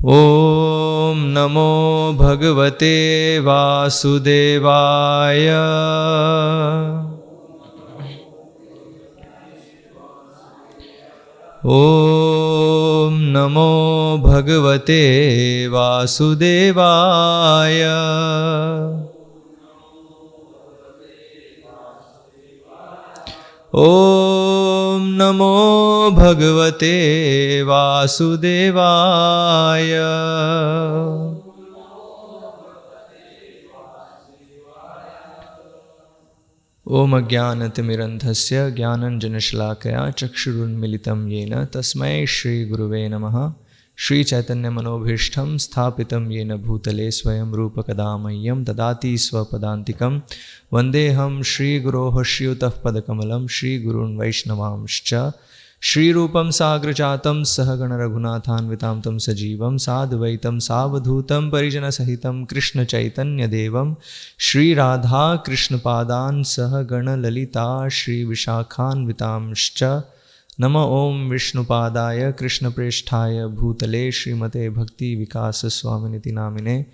ॐ नमो भगवते वासुदेवाय। ॐ नमो भगवते वासुदेवाय। ॐ नमो भगवते वासुदेवाय। ओम अज्ञानतिमिरन्धस्य ज्ञानञ्जनशलाकया चक्षुरुन्मिलितं येन तस्मै श्रीगुरुवे नमः। श्रीचैतन्यमनोभीष्टं स्थापितं येन भूतले स्वयं रूपकदा मह्यं ददाति स्वपदान्तिकं। वन्देऽहं श्रीगुरोः श्रीयुतः पदकमलं श्रीगुरून् वैष्णवांश्च। श्रीरूपं साग्रजातं सहगणरघुनाथान्वितां तं सजीवं साद्वैतं सावधूतं परिजनसहितं कृष्णचैतन्यदेवं श्रीराधा कृष्णपादान् सहगणललिता श्रीविशाखान्वितांश्च। नमो ओं विष्णुपादाय कृष्णप्रेष्ठाय भूतले श्रीमते भक्तिविकासस्वामिनिति नामिने।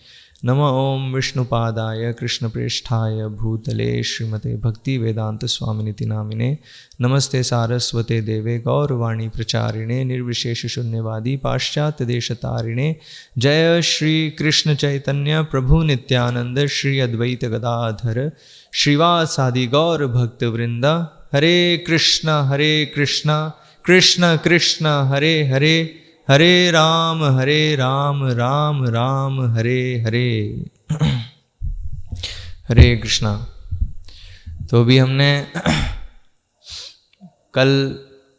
नमो ओं विष्णुपादाय कृष्णप्रेष्ठाय भूतले श्रीमते भक्तिवेदान्तस्वामिनिति नामिने। नमस्ते सारस्वते देवे गौरवाणी प्रचारिणे निर्विशेषशून्यवादी पाश्चात्यदेशतारिणे। जय श्री कृष्ण चैतन्य प्रभु नित्यानंद श्री अद्वैत गदाधर श्रीवासादि गौर भक्तवृंद। हरे कृष्ण कृष्ण कृष्ण हरे हरे, हरे राम राम राम हरे हरे। हरे कृष्णा। तो अभी हमने कल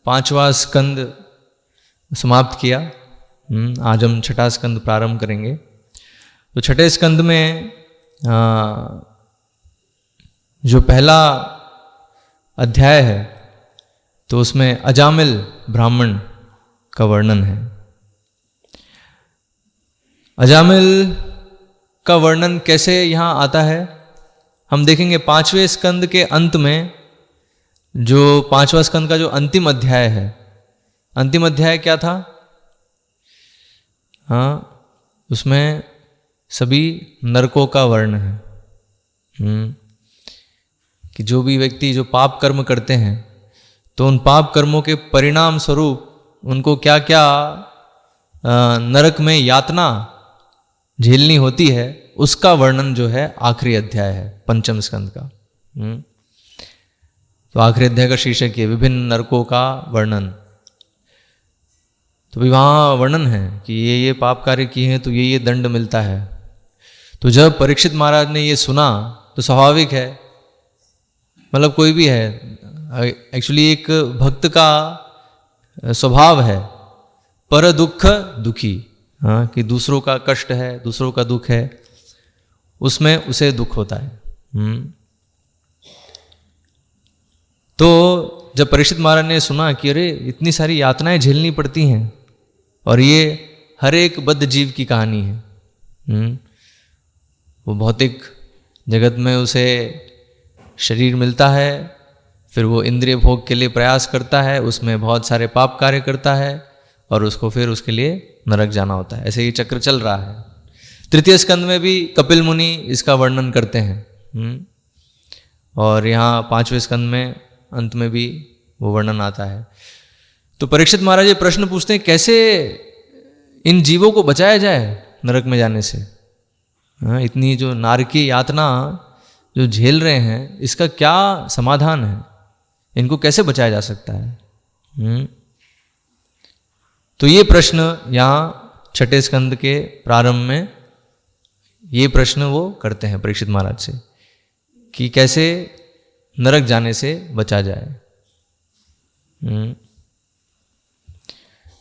5वां स्कंद समाप्त किया। आज हम 6ठा स्कंद प्रारंभ करेंगे। तो 6ठे स्कंद में जो पहला अध्याय है तो उसमें अजामिल ब्राह्मण का वर्णन है। अजामिल का वर्णन कैसे यहाँ आता है हम देखेंगे 5वें स्कंद के अंत में। जो 5वां स्कंद का जो अंतिम अध्याय है, अंतिम अध्याय क्या था? हाँ, उसमें सभी नरकों का वर्ण है कि जो भी व्यक्ति जो पाप कर्म करते हैं तो उन पाप कर्मों के परिणाम स्वरूप उनको क्या क्या नरक में यातना झेलनी होती है, उसका वर्णन जो है आखिरी अध्याय है 5म स्कंद का। तो आखिरी अध्याय का शीर्षक है विभिन्न नरकों का वर्णन। तो भी वहाँ वर्णन है कि ये पाप कार्य किए हैं तो ये दंड मिलता है। तो जब परीक्षित महाराज ने ये सुना तो स्वाभाविक है, मतलब कोई भी है, एक्चुअली एक भक्त का स्वभाव है पर दुख दुखी। हाँ, कि दूसरों का कष्ट है, दूसरों का दुख है, उसमें उसे दुख होता है। तो जब परीक्षित महाराज ने सुना कि अरे इतनी सारी यातनाएं झेलनी पड़ती हैं और ये हर एक बद्ध जीव की कहानी है। वो भौतिक जगत में उसे शरीर मिलता है, फिर वो इंद्रिय भोग के लिए प्रयास करता है, उसमें बहुत सारे पाप कार्य करता है और उसको फिर उसके लिए नरक जाना होता है। ऐसे ही चक्र चल रहा है। 3य स्कंद में भी कपिल मुनि इसका वर्णन करते हैं और यहाँ 5वें स्कंद में अंत में भी वो वर्णन आता है। तो परीक्षित महाराज ये प्रश्न पूछते हैं कैसे इन जीवों को बचाया जाए नरक में जाने से। इतनी जो नारकी यातना जो झेल रहे हैं, इसका क्या समाधान है, इनको कैसे बचाया जा सकता है? तो ये प्रश्न यहाँ 6ठे स्कंद के प्रारंभ में ये प्रश्न वो करते हैं परीक्षित महाराज से कि कैसे नरक जाने से बचा जाए।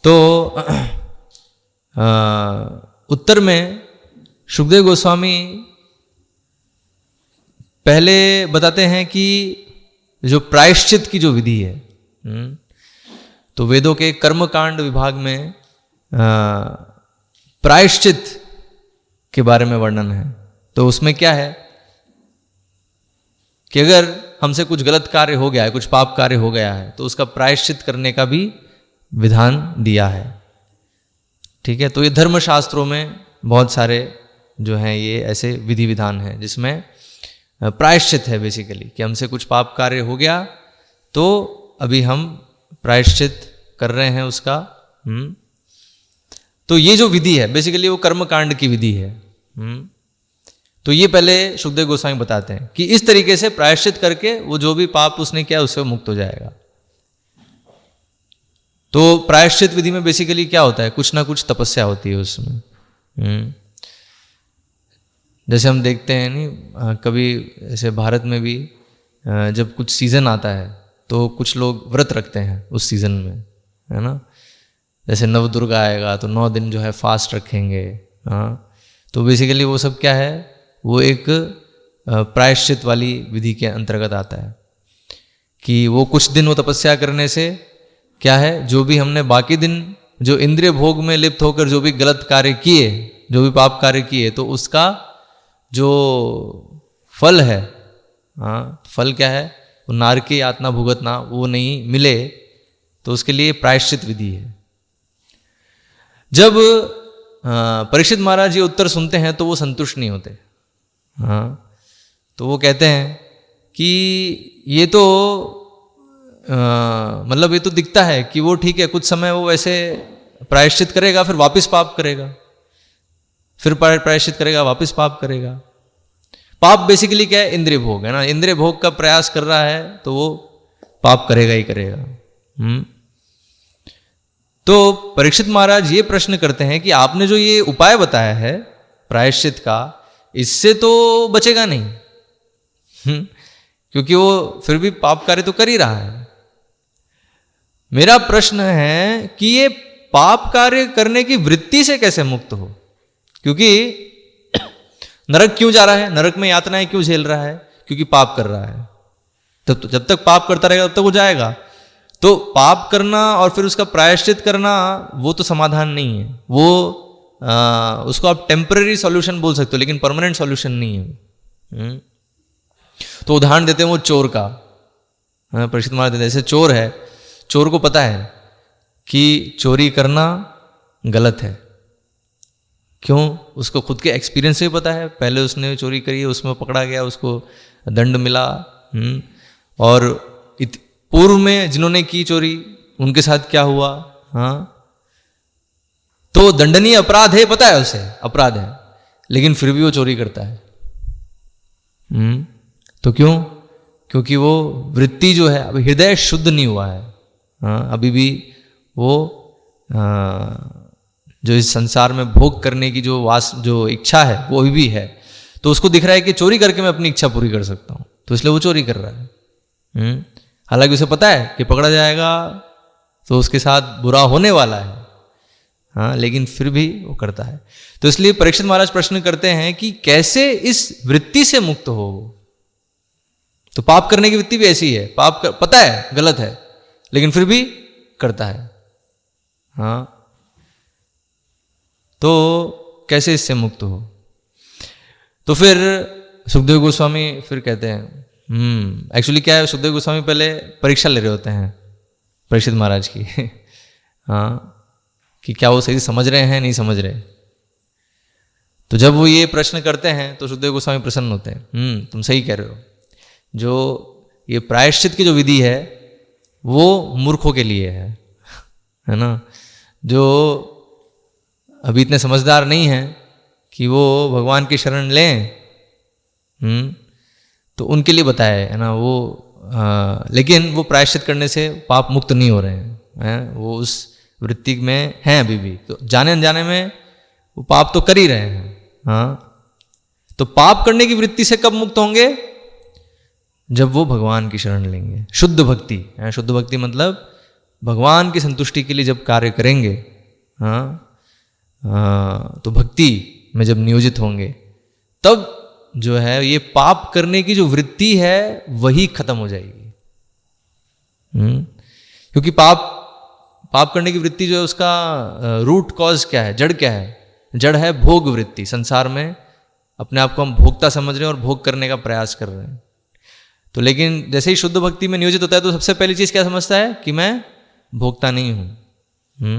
तो उत्तर में सुखदेव गोस्वामी पहले बताते हैं कि जो प्रायश्चित की जो विधि है, तो वेदों के कर्मकांड विभाग में प्रायश्चित के बारे में वर्णन है। तो उसमें क्या है कि अगर हमसे कुछ गलत कार्य हो गया है, कुछ पाप कार्य हो गया है, तो उसका प्रायश्चित करने का भी विधान दिया है। ठीक है, तो ये धर्मशास्त्रों में बहुत सारे जो हैं ये ऐसे विधि विधान हैं जिसमें प्रायश्चित है बेसिकली, कि हमसे कुछ पाप कार्य हो गया तो अभी हम प्रायश्चित कर रहे हैं उसका। तो ये जो विधि है बेसिकली वो कर्म कांड की विधि है। तो ये पहले सुखदेव गोस्वामी बताते हैं कि इस तरीके से प्रायश्चित करके वो जो भी पाप उसने किया उससे मुक्त हो जाएगा। तो प्रायश्चित विधि में बेसिकली क्या होता है, कुछ ना कुछ तपस्या होती है उसमें। जैसे हम देखते हैं नहीं, कभी ऐसे भारत में भी जब कुछ सीज़न आता है तो कुछ लोग व्रत रखते हैं उस सीज़न में, है ना। जैसे नवदुर्गा आएगा तो 9 दिन जो है फास्ट रखेंगे। हाँ, तो बेसिकली वो सब क्या है, वो एक प्रायश्चित वाली विधि के अंतर्गत आता है कि वो कुछ दिन वो तपस्या करने से क्या है, जो भी हमने बाकी दिन जो इंद्रिय भोग में लिप्त होकर जो भी गलत कार्य किए, जो भी पाप कार्य किए, तो उसका जो फल है, हाँ फल क्या है, वो नारकी यातना भुगतना वो नहीं मिले, तो उसके लिए प्रायश्चित विधि है। जब परीक्षित महाराज ये उत्तर सुनते हैं तो वो संतुष्ट नहीं होते। हाँ, तो वो कहते हैं कि ये तो मतलब ये तो दिखता है कि वो ठीक है, कुछ समय वो ऐसे प्रायश्चित करेगा फिर वापस पाप करेगा, फिर प्रायश्चित करेगा वापस पाप करेगा। पाप बेसिकली क्या है, इंद्रिय भोग है ना, इंद्रिय भोग का प्रयास कर रहा है तो वो पाप करेगा ही करेगा। तो परीक्षित महाराज ये प्रश्न करते हैं कि आपने जो ये उपाय बताया है प्रायश्चित का, इससे तो बचेगा नहीं, क्योंकि वो फिर भी पाप कार्य तो कर ही रहा है। मेरा प्रश्न है कि ये पाप कार्य करने की वृत्ति से कैसे मुक्त हो, क्योंकि नरक क्यों जा रहा है, नरक में यातनाएं क्यों झेल रहा है, क्योंकि पाप कर रहा है। तो जब तक पाप करता रहेगा तब तक वो जाएगा। तो पाप करना और फिर उसका प्रायश्चित करना वो तो समाधान नहीं है, वो उसको आप टेम्पररी सॉल्यूशन बोल सकते हो, लेकिन परमानेंट सॉल्यूशन नहीं है। तो उदाहरण देते हैं वो चोर का। परीक्षित महाराज देते हैं, जैसे चोर है, चोर को पता है कि चोरी करना गलत है। क्यों? उसको खुद के एक्सपीरियंस से पता है, पहले उसने चोरी करी, उसमें पकड़ा गया, उसको दंड मिला। और पूर्व में जिन्होंने की चोरी उनके साथ क्या हुआ। हाँ, तो दंडनीय अपराध है, पता है उसे अपराध है, लेकिन फिर भी वो चोरी करता है। तो क्यों? क्योंकि वो वृत्ति जो है अभी हृदय शुद्ध नहीं हुआ है। हाँ, अभी भी वो जो इस संसार में भोग करने की जो इच्छा है वो अभी भी है। तो उसको दिख रहा है कि चोरी करके मैं अपनी इच्छा पूरी कर सकता हूँ, तो इसलिए वो चोरी कर रहा है। हालांकि उसे पता है कि पकड़ा जाएगा तो उसके साथ बुरा होने वाला है। हाँ, लेकिन फिर भी वो करता है। तो इसलिए परीक्षित महाराज प्रश्न करते हैं कि कैसे इस वृत्ति से मुक्त हो। तो पाप करने की वृत्ति भी ऐसी है, पता है गलत है लेकिन फिर भी करता है। हाँ, तो कैसे इससे मुक्त हो। तो फिर सुखदेव गोस्वामी फिर कहते हैं, एक्चुअली क्या है, सुखदेव गोस्वामी पहले परीक्षा ले रहे होते हैं परीक्षित महाराज की। हाँ, कि क्या वो सही समझ रहे हैं नहीं समझ रहे। तो जब वो ये प्रश्न करते हैं तो सुखदेव गोस्वामी प्रसन्न होते हैं। तुम सही कह रहे हो, जो ये प्रायश्चित की जो विधि है वो मूर्खों के लिए है ना, जो अभी इतने समझदार नहीं हैं कि वो भगवान की शरण लें, तो उनके लिए बताया है ना वो। लेकिन वो प्रायश्चित करने से पाप मुक्त नहीं हो रहे हैं, वो उस वृत्ति में हैं अभी भी, तो जाने अनजाने में वो पाप तो कर ही रहे हैं। हाँ, तो पाप करने की वृत्ति से कब मुक्त होंगे? जब वो भगवान की शरण लेंगे। शुद्ध भक्ति, शुद्ध भक्ति मतलब भगवान की संतुष्टि के लिए जब कार्य करेंगे, तो भक्ति में जब नियोजित होंगे तब जो है ये पाप करने की जो वृत्ति है वही खत्म हो जाएगी। क्योंकि पाप करने की वृत्ति जो है उसका रूट कॉज क्या है, जड़ क्या है? जड़ है भोग वृत्ति। संसार में अपने आप को हम भोक्ता समझ रहे हैं और भोग करने का प्रयास कर रहे हैं। तो लेकिन जैसे ही शुद्ध भक्ति में नियोजित होता है तो सबसे पहली चीज क्या समझता है कि मैं भोक्ता नहीं हूं।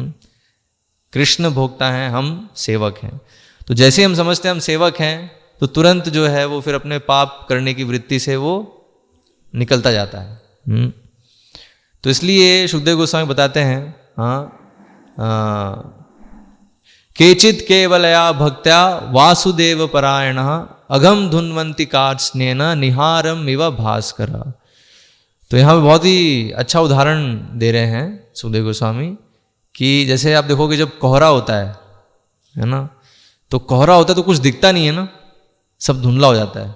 कृष्ण भोक्ता हैं, हम सेवक हैं। तो जैसे हम समझते हैं हम सेवक हैं, तो तुरंत जो है वो फिर अपने पाप करने की वृत्ति से वो निकलता जाता है। तो इसलिए सुखदेव गोस्वामी बताते हैं, केचित केवलया भक्त्या वासुदेव परायण अघम धुन्वंती कार्त्स्नेन निहारम इव भास्कर। तो यहाँ पे बहुत ही अच्छा उदाहरण दे रहे हैं सुखदेव गोस्वामी कि जैसे आप देखोगे जब कोहरा होता है ना, तो कोहरा होता है तो कुछ दिखता नहीं है ना, सब धुंधला हो जाता है।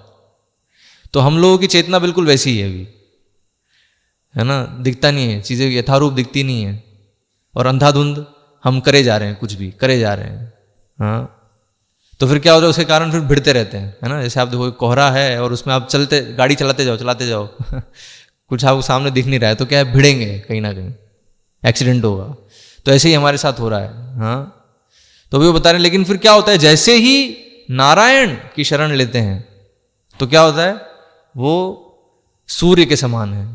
तो हम लोगों की चेतना बिल्कुल वैसी ही है अभी, है ना, दिखता नहीं है, चीज़ें यथारूप दिखती नहीं है, और अंधाधुंध हम करे जा रहे हैं, कुछ भी करे जा रहे हैं। हाँ, तो फिर क्या होता है, उसके कारण फिर भिड़ते रहते हैं, है ना। जैसे आप देखो कोहरा है और उसमें आप गाड़ी चलाते जाओ कुछ आपको सामने दिख नहीं रहा है, तो क्या है, भिड़ेंगे कहीं ना कहीं, एक्सीडेंट होगा। तो ऐसे ही हमारे साथ हो रहा है। हाँ, तो भी वो बता रहे हैं, लेकिन फिर क्या होता है, जैसे ही नारायण की शरण लेते हैं तो क्या होता है, वो सूर्य के समान है।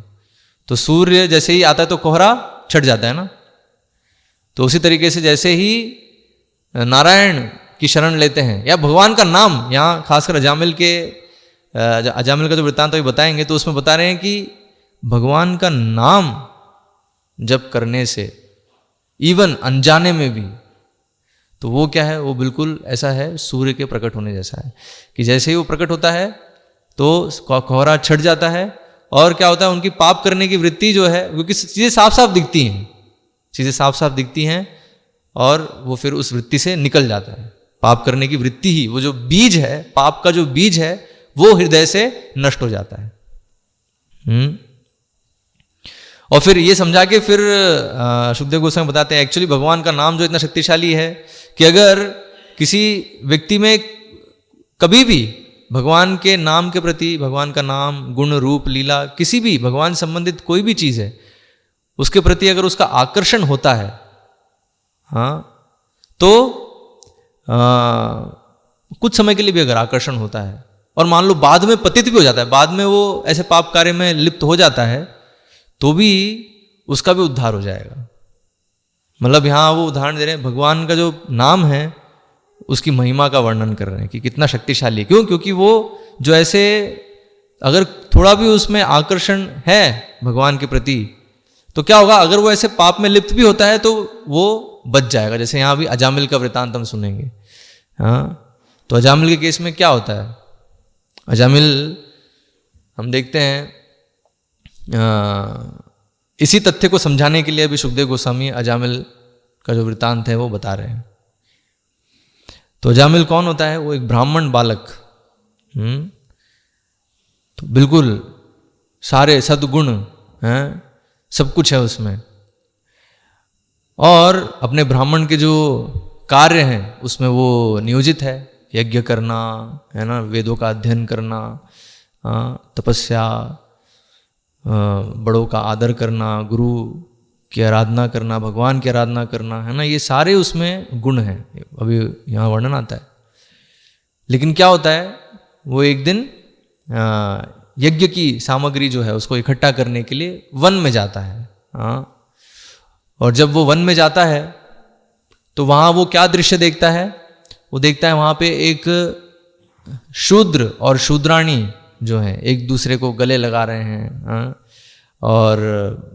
तो सूर्य जैसे ही आता है तो कोहरा छट जाता है ना। तो उसी तरीके से जैसे ही नारायण की शरण लेते हैं या भगवान का नाम, यहाँ खासकर अजामिल का जो वृत्तांत अभी बताएंगे, तो उसमें बता रहे हैं कि भगवान का नाम जप करने से इवन अनजाने में भी, तो वो क्या है, वो बिल्कुल ऐसा है सूर्य के प्रकट होने जैसा है कि जैसे ही वो प्रकट होता है तो कोहरा छट जाता है। और क्या होता है, उनकी पाप करने की वृत्ति जो है, क्योंकि चीज़ें साफ साफ दिखती हैं, चीज़ें साफ साफ दिखती हैं, और वो फिर उस वृत्ति से निकल जाता है। पाप करने की वृत्ति ही, वो जो बीज है, पाप का जो बीज है, वो हृदय से नष्ट हो जाता है। और फिर ये समझा के फिर सुखदेव गोस्वामी बताते हैं, एक्चुअली भगवान का नाम जो इतना शक्तिशाली है कि अगर किसी व्यक्ति में कभी भी भगवान के नाम के प्रति, भगवान का नाम, गुण, रूप, लीला, किसी भी भगवान संबंधित कोई भी चीज़ है, उसके प्रति अगर उसका आकर्षण होता है, हाँ, तो कुछ समय के लिए भी अगर आकर्षण होता है और मान लो बाद में पतित भी हो जाता है, बाद में वो ऐसे पाप कार्य में लिप्त हो जाता है, तो भी उसका भी उद्धार हो जाएगा। मतलब यहाँ वो उदाहरण दे रहे हैं, भगवान का जो नाम है उसकी महिमा का वर्णन कर रहे हैं कि कितना शक्तिशाली है। क्यों? क्योंकि वो जो ऐसे अगर थोड़ा भी उसमें आकर्षण है भगवान के प्रति, तो क्या होगा, अगर वो ऐसे पाप में लिप्त भी होता है तो वो बच जाएगा। जैसे यहाँ भी अजामिल का वृतांत हम सुनेंगे। हाँ, तो अजामिल के केस में क्या होता है, अजामिल हम देखते हैं इसी तथ्य को समझाने के लिए अभी सुखदेव गोस्वामी अजामिल का जो वृतांत है वो बता रहे हैं। तो अजामिल कौन होता है? वो एक ब्राह्मण बालक, तो बिल्कुल सारे सद्गुण हैं, सब कुछ है उसमें, और अपने ब्राह्मण के जो कार्य हैं उसमें वो नियोजित है। यज्ञ करना, है ना, वेदों का अध्ययन करना, तपस्या, बड़ों का आदर करना, गुरु की आराधना करना, भगवान की आराधना करना, है ना, ये सारे उसमें गुण हैं। अभी यहाँ वर्णन आता है। लेकिन क्या होता है, वो एक दिन यज्ञ की सामग्री जो है उसको इकट्ठा करने के लिए वन में जाता है। और जब वो वन में जाता है तो वहाँ वो क्या दृश्य देखता है? वो देखता है वहाँ पे एक शूद्र और शूद्राणी जो है एक दूसरे को गले लगा रहे हैं, और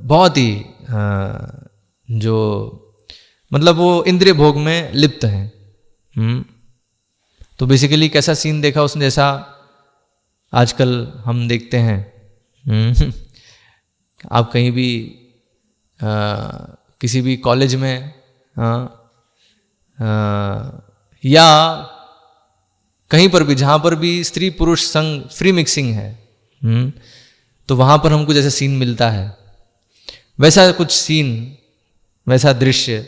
बहुत ही जो मतलब वो इंद्रिय भोग में लिप्त हैं। तो बेसिकली कैसा सीन देखा उसने, जैसा आजकल हम देखते हैं। आप कहीं भी किसी भी कॉलेज में या कहीं पर भी जहाँ पर भी स्त्री पुरुष संग फ्री मिक्सिंग है, तो वहाँ पर हमको जैसे सीन मिलता है, वैसा कुछ सीन, वैसा दृश्य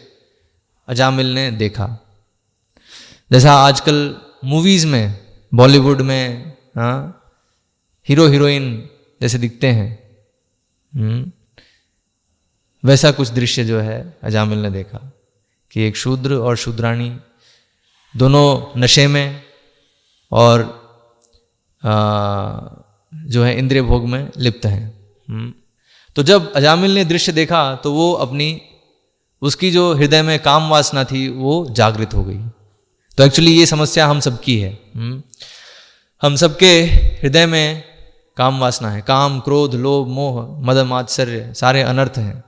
अजामिल ने देखा। जैसा आजकल मूवीज़ में, बॉलीवुड में हीरो हीरोइन जैसे दिखते हैं, वैसा कुछ दृश्य जो है अजामिल ने देखा कि एक शूद्र और शूद्राणी दोनों नशे में और जो है इंद्रिय भोग में लिप्त हैं। तो जब अजामिल ने दृश्य देखा तो वो अपनी उसकी जो हृदय में काम वासना थी वो जागृत हो गई। तो एक्चुअली ये समस्या हम सबकी है। हम सबके हृदय में काम वासना है। काम, क्रोध, लोभ, मोह, मद, मात्सर्य सारे अनर्थ हैं,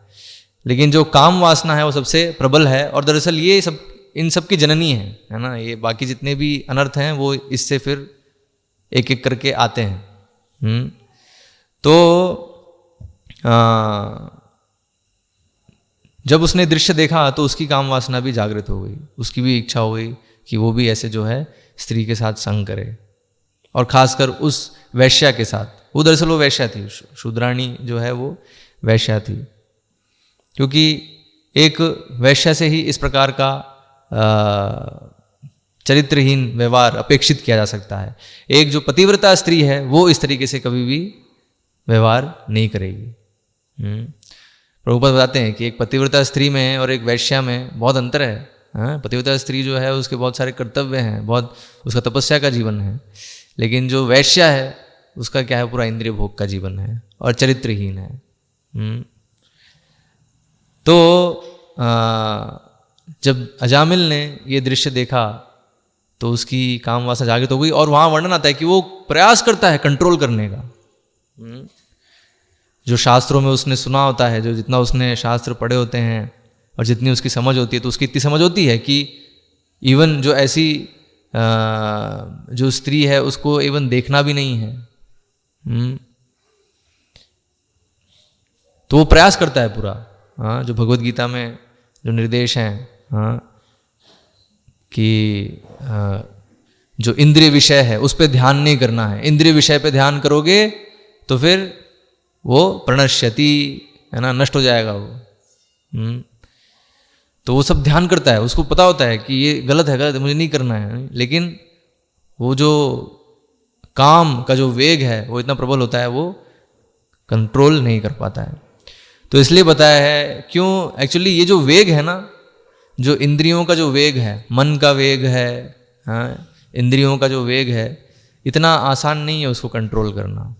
लेकिन जो काम वासना है वो सबसे प्रबल है, और दरअसल ये सब इन सब की जननी है ना। ये बाकी जितने भी अनर्थ हैं वो इससे फिर एक एक करके आते हैं। तो जब उसने दृश्य देखा तो उसकी काम वासना भी जागृत हो गई, उसकी भी इच्छा हो गई कि वो भी ऐसे जो है स्त्री के साथ संग करे, और खासकर उस वैश्या के साथ। वो दरअसल वो वैश्या थी, शूद्राणी जो है वो वैश्या थी, क्योंकि एक वैश्या से ही इस प्रकार का चरित्रहीन व्यवहार अपेक्षित किया जा सकता है। एक जो पतिव्रता स्त्री है वो इस तरीके से कभी भी व्यवहार नहीं करेगी। प्रभुपाद बताते हैं कि एक पतिव्रता स्त्री में और एक वैश्या में बहुत अंतर है। पतिव्रता स्त्री जो है उसके बहुत सारे कर्तव्य हैं, बहुत उसका तपस्या का जीवन है, लेकिन जो वैश्या है उसका क्या है, पूरा इंद्रिय भोग का जीवन है और चरित्रहीन है। तो जब अजामिल ने ये दृश्य देखा तो उसकी काम वासना जागृत हो गई, और वहाँ वर्णन आता है कि वो प्रयास करता है कंट्रोल करने का। जो शास्त्रों में उसने सुना होता है, जो जितना उसने शास्त्र पढ़े होते हैं और जितनी उसकी समझ होती है, तो उसकी इतनी समझ होती है कि इवन जो ऐसी जो स्त्री है उसको इवन देखना भी नहीं है। तो वो प्रयास करता है पूरा। जो भगवत गीता में जो निर्देश हैं कि जो इंद्रिय विषय है उस पर ध्यान नहीं करना है। इंद्रिय विषय पे ध्यान करोगे तो फिर वो प्रणश्यति, है ना, नष्ट हो जाएगा वो। तो वो सब ध्यान करता है, उसको पता होता है कि ये गलत है, मुझे नहीं करना है, लेकिन वो जो काम का जो वेग है वो इतना प्रबल होता है, वो कंट्रोल नहीं कर पाता है। तो इसलिए बताया है, क्यों एक्चुअली ये जो वेग है ना, जो इंद्रियों का जो वेग है, मन का वेग है, इंद्रियों का जो वेग है, इतना आसान नहीं है उसको कंट्रोल करना।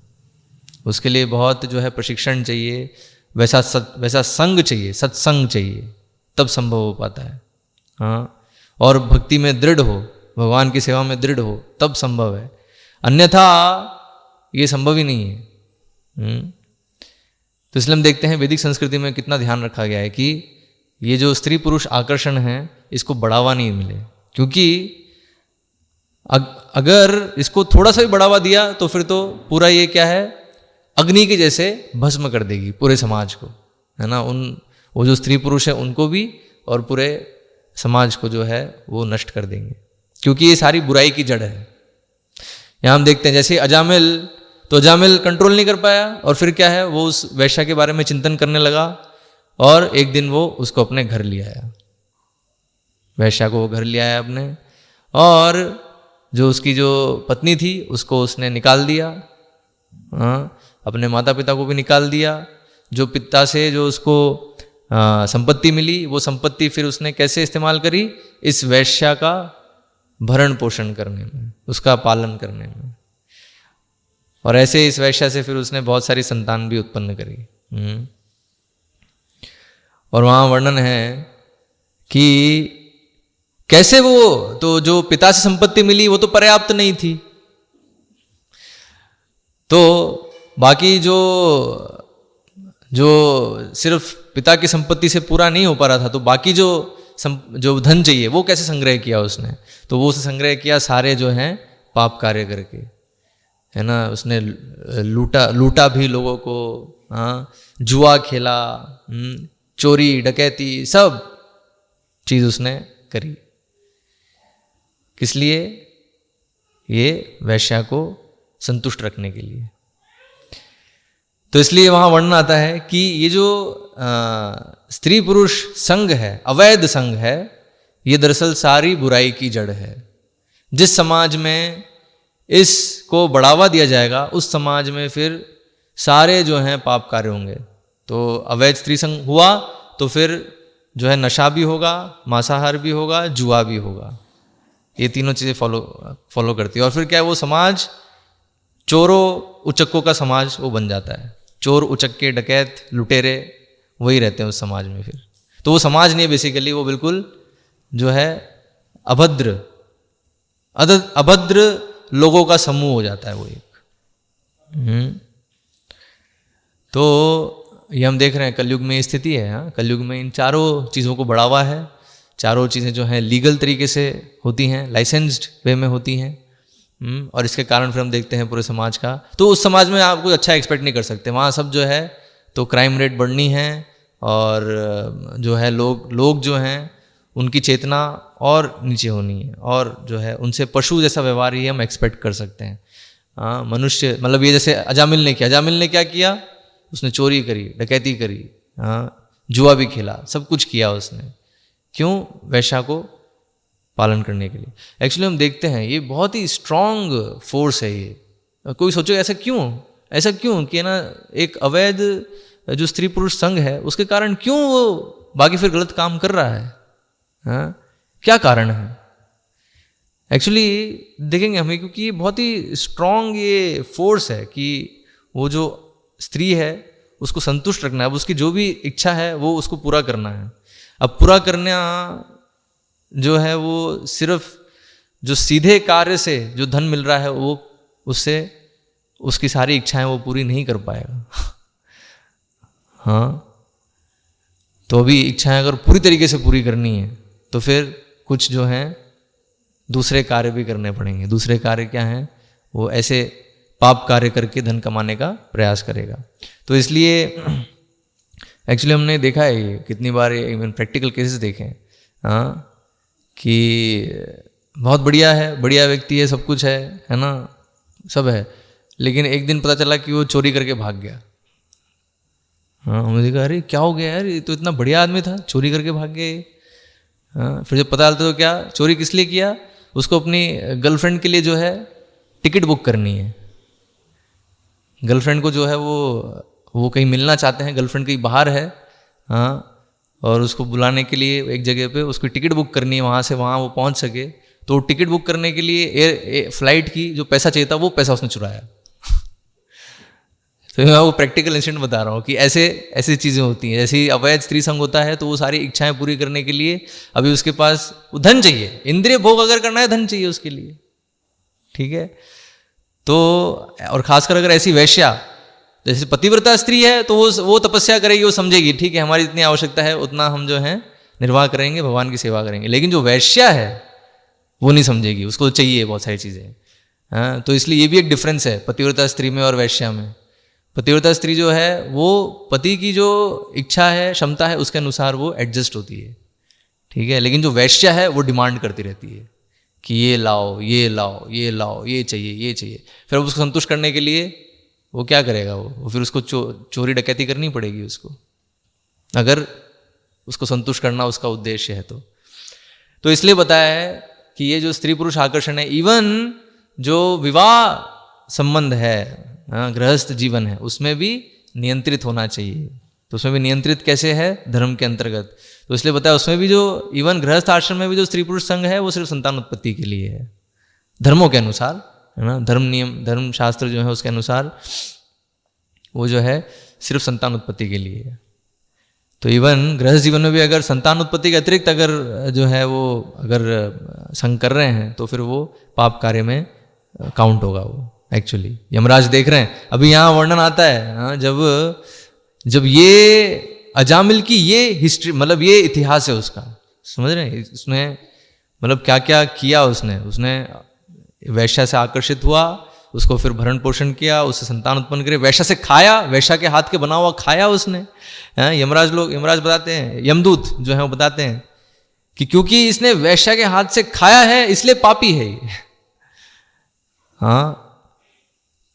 उसके लिए बहुत जो है प्रशिक्षण चाहिए, वैसा संग चाहिए, सत्संग चाहिए, तब संभव हो पाता है। और भक्ति में दृढ़ हो, भगवान की सेवा में दृढ़ हो, तब संभव है, अन्यथा ये संभव ही नहीं है। तो इसलिए हम देखते हैं वैदिक संस्कृति में कितना ध्यान रखा गया है कि ये जो स्त्री पुरुष आकर्षण है इसको बढ़ावा नहीं मिले, क्योंकि अगर इसको थोड़ा सा भी बढ़ावा दिया तो फिर तो पूरा ये क्या है, अग्नि के जैसे भस्म कर देगी पूरे समाज को, है ना। वो जो स्त्री पुरुष है उनको भी और पूरे समाज को जो है वो नष्ट कर देंगे, क्योंकि ये सारी बुराई की जड़ है। यहाँ हम देखते हैं जैसे अजामिल, तो अजामिल कंट्रोल नहीं कर पाया, और फिर क्या है, वो उस वैश्या के बारे में चिंतन करने लगा, और एक दिन वो उसको अपने घर ले आया, वैश्या को वो घर ले आया अपने, और जो उसकी जो पत्नी थी उसको उसने निकाल दिया, अपने माता पिता को भी निकाल दिया। जो पिता से जो उसको संपत्ति मिली, वो संपत्ति फिर उसने कैसे इस्तेमाल करी, इस वैश्या का भरण पोषण करने में, उसका पालन करने में, और ऐसे इस वैश्या से फिर उसने बहुत सारी संतान भी उत्पन्न करी। और वहाँ वर्णन है कि कैसे वो, तो जो पिता से संपत्ति मिली वो तो पर्याप्त नहीं थी, तो बाकी जो सिर्फ पिता की संपत्ति से पूरा नहीं हो पा रहा था, तो बाकी जो धन चाहिए वो कैसे संग्रह किया उसने, तो वो उसे संग्रह किया सारे जो हैं पाप कार्य करके, है ना। उसने लूटा भी लोगों को, जुआ खेला, चोरी डकैती सब चीज़ उसने करी। किस लिए? ये वैश्या को संतुष्ट रखने के लिए। तो इसलिए वहाँ वर्णन आता है कि ये जो स्त्री पुरुष संग है, अवैध संग है, ये दरअसल सारी बुराई की जड़ है। जिस समाज में इसको बढ़ावा दिया जाएगा उस समाज में फिर सारे जो हैं पाप कार्य होंगे। तो अवैध स्त्री संग हुआ तो फिर जो है नशा भी होगा, मांसाहार भी होगा, जुआ भी होगा, ये तीनों चीज़ें फॉलो करती है। और फिर क्या है, वो समाज चोरों उचक्कों का समाज वो बन जाता है। चोर उचक्के डकैत लुटेरे वही रहते हैं उस समाज में फिर। तो वो समाज नहीं है बेसिकली, वो बिल्कुल जो है अभद्र लोगों का समूह हो जाता है वो एक। तो ये हम देख रहे हैं कलयुग में स्थिति है। हाँ, कलयुग में इन चारों चीज़ों को बढ़ावा है। चारों चीज़ें जो हैं लीगल तरीके से होती हैं, लाइसेंस्ड वे में होती हैं। और इसके कारण फिर हम देखते हैं पूरे समाज का, तो उस समाज में आप कुछ अच्छा एक्सपेक्ट नहीं कर सकते। वहाँ सब जो है तो क्राइम रेट बढ़नी है, और जो है लोग जो हैं उनकी चेतना और नीचे होनी है, और जो है उनसे पशु जैसा व्यवहार ही हम एक्सपेक्ट कर सकते हैं। हाँ, मनुष्य मतलब ये जैसे अजामिल ने क्या किया, उसने चोरी करी, डकैती करी, हाँ, जुआ भी खेला, सब कुछ किया उसने। क्यों? वेश्या को पालन करने के लिए। एक्चुअली हम देखते हैं ये बहुत ही स्ट्रांग फोर्स है ये। कोई सोचो ऐसा क्यों कि ना एक अवैध जो स्त्री पुरुष संघ है उसके कारण क्यों वो बाकी फिर गलत काम कर रहा है? हाँ, क्या कारण है? एक्चुअली देखेंगे हमें, क्योंकि ये बहुत ही स्ट्रांग ये फोर्स है कि वो जो स्त्री है उसको संतुष्ट रखना है, अब उसकी जो भी इच्छा है वो उसको पूरा करना है। अब पूरा करना जो है वो सिर्फ जो सीधे कार्य से जो धन मिल रहा है वो उससे उसकी सारी इच्छाएं वो पूरी नहीं कर पाएगा। हाँ, तो अभी इच्छाएं अगर पूरी तरीके से पूरी करनी है तो फिर कुछ जो है दूसरे कार्य भी करने पड़ेंगे। दूसरे कार्य क्या हैं? वो ऐसे पाप कार्य करके धन कमाने का प्रयास करेगा। तो इसलिए एक्चुअली हमने देखा है ये कितनी बार, इवन प्रैक्टिकल केसेस देखे हैं। हाँ, कि बहुत बढ़िया है, बढ़िया व्यक्ति है, सब कुछ है ना, सब है, लेकिन एक दिन पता चला कि वो चोरी करके भाग गया। हाँ, मुझे कहा अरे क्या हो गया यार, ये तो इतना बढ़िया आदमी था, चोरी करके भाग गए। हाँ, फिर जब पता चलता तो क्या चोरी किस लिए किया, उसको अपनी गर्लफ्रेंड के लिए जो है टिकट बुक करनी है। गर्लफ्रेंड को जो है वो कहीं मिलना चाहते हैं, गर्लफ्रेंड कहीं बाहर है, हाँ, और उसको बुलाने के लिए एक जगह पे उसकी टिकट बुक करनी है, वहाँ से वहाँ वो पहुँच सके। तो टिकट बुक करने के लिए फ्लाइट की जो पैसा चाहिए था वो पैसा उसने चुराया। तो मैं वो प्रैक्टिकल इंसिडेंट बता रहा हूँ कि ऐसी चीज़ें होती हैं। जैसे ही अवैध स्त्री संग होता है तो वो सारी इच्छाएं पूरी करने के लिए अभी उसके पास वो धन चाहिए, इंद्रिय भोग अगर करना है धन चाहिए उसके लिए, ठीक है। तो और खासकर अगर ऐसी वैश्या जैसे पतिव्रता स्त्री है तो वो तपस्या करेगी, वो समझेगी ठीक है हमारी जितनी आवश्यकता है उतना हम जो है निर्वाह करेंगे, भगवान की सेवा करेंगे। लेकिन जो वैश्या है वो नहीं समझेगी, उसको चाहिए बहुत सारी चीज़ें। हाँ, तो इसलिए ये भी एक डिफरेंस है पतिव्रता स्त्री में और वैश्या में। पतिव्रता स्त्री जो है वो पति की जो इच्छा है, क्षमता है, उसके अनुसार वो एडजस्ट होती है, ठीक है। लेकिन जो वैश्या है वो डिमांड करती रहती है कि ये लाओ, ये लाओ, ये लाओ, ये चाहिए, ये चाहिए। फिर उसको संतुष्ट करने के लिए वो क्या करेगा, वो फिर उसको चोरी डकैती करनी पड़ेगी उसको, अगर उसको संतुष्ट करना उसका उद्देश्य है तो इसलिए बताया है कि ये जो स्त्री पुरुष आकर्षण है, इवन जो विवाह संबंध है, गृहस्थ जीवन है, उसमें भी नियंत्रित होना चाहिए। तो उसमें भी नियंत्रित कैसे है? धर्म के अंतर्गत। तो इसलिए बताया उसमें भी जो इवन गृहस्थ आश्रम में भी जो स्त्री पुरुष संघ है वो सिर्फ संतान उत्पत्ति के लिए है, धर्मों के अनुसार, है ना। धर्म नियम, धर्म शास्त्र जो है उसके अनुसार वो जो है सिर्फ संतान उत्पत्ति के लिए है। तो इवन गृहस्थ जीवन में भी अगर संतान उत्पत्ति के अतिरिक्त अगर जो है वो अगर संग कर रहे हैं तो फिर वो पाप कार्य में काउंट होगा वो। एक्चुअली यमराज देख रहे हैं, अभी यहाँ वर्णन आता है, हाँ, जब ये अजामिल की ये हिस्ट्री, मतलब ये इतिहास है उसका, समझ रहे हैं, उसने मतलब क्या क्या किया। उसने वैश्या से आकर्षित हुआ, उसको फिर भरण पोषण किया, उससे संतान उत्पन्न करे, वैश्या से खाया, वैश्या के हाथ के बना हुआ खाया उसने। यमराज बताते हैं, यमदूत जो है वो बताते हैं कि क्योंकि इसने वैश्या के हाथ से खाया है इसलिए पापी है ये। हाँ,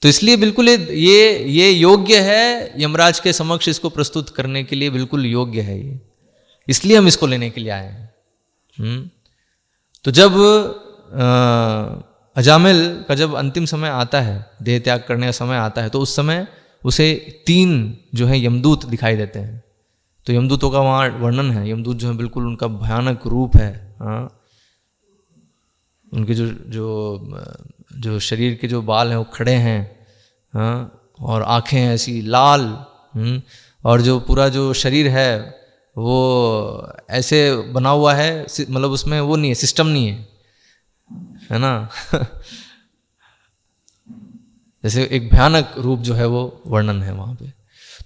तो इसलिए बिल्कुल ये योग्य है, यमराज के समक्ष इसको प्रस्तुत करने के लिए बिल्कुल योग्य है ये, इसलिए हम इसको लेने के लिए आए हैं। तो जब अजामिल का जब अंतिम समय आता है, देह त्याग करने का समय आता है, तो उस समय उसे 3 जो है यमदूत दिखाई देते हैं। तो यमदूतों का वहाँ वर्णन है, यमदूत जो है बिल्कुल उनका भयानक रूप है। हाँ, उनके जो शरीर के जो बाल हैं वो खड़े हैं, हाँ, और आँखें ऐसी लाल, और जो पूरा जो शरीर है वो ऐसे बना हुआ है, मतलब उसमें वो नहीं है, सिस्टम नहीं है ना। जैसे एक भयानक रूप जो है वो वर्णन है वहाँ पे।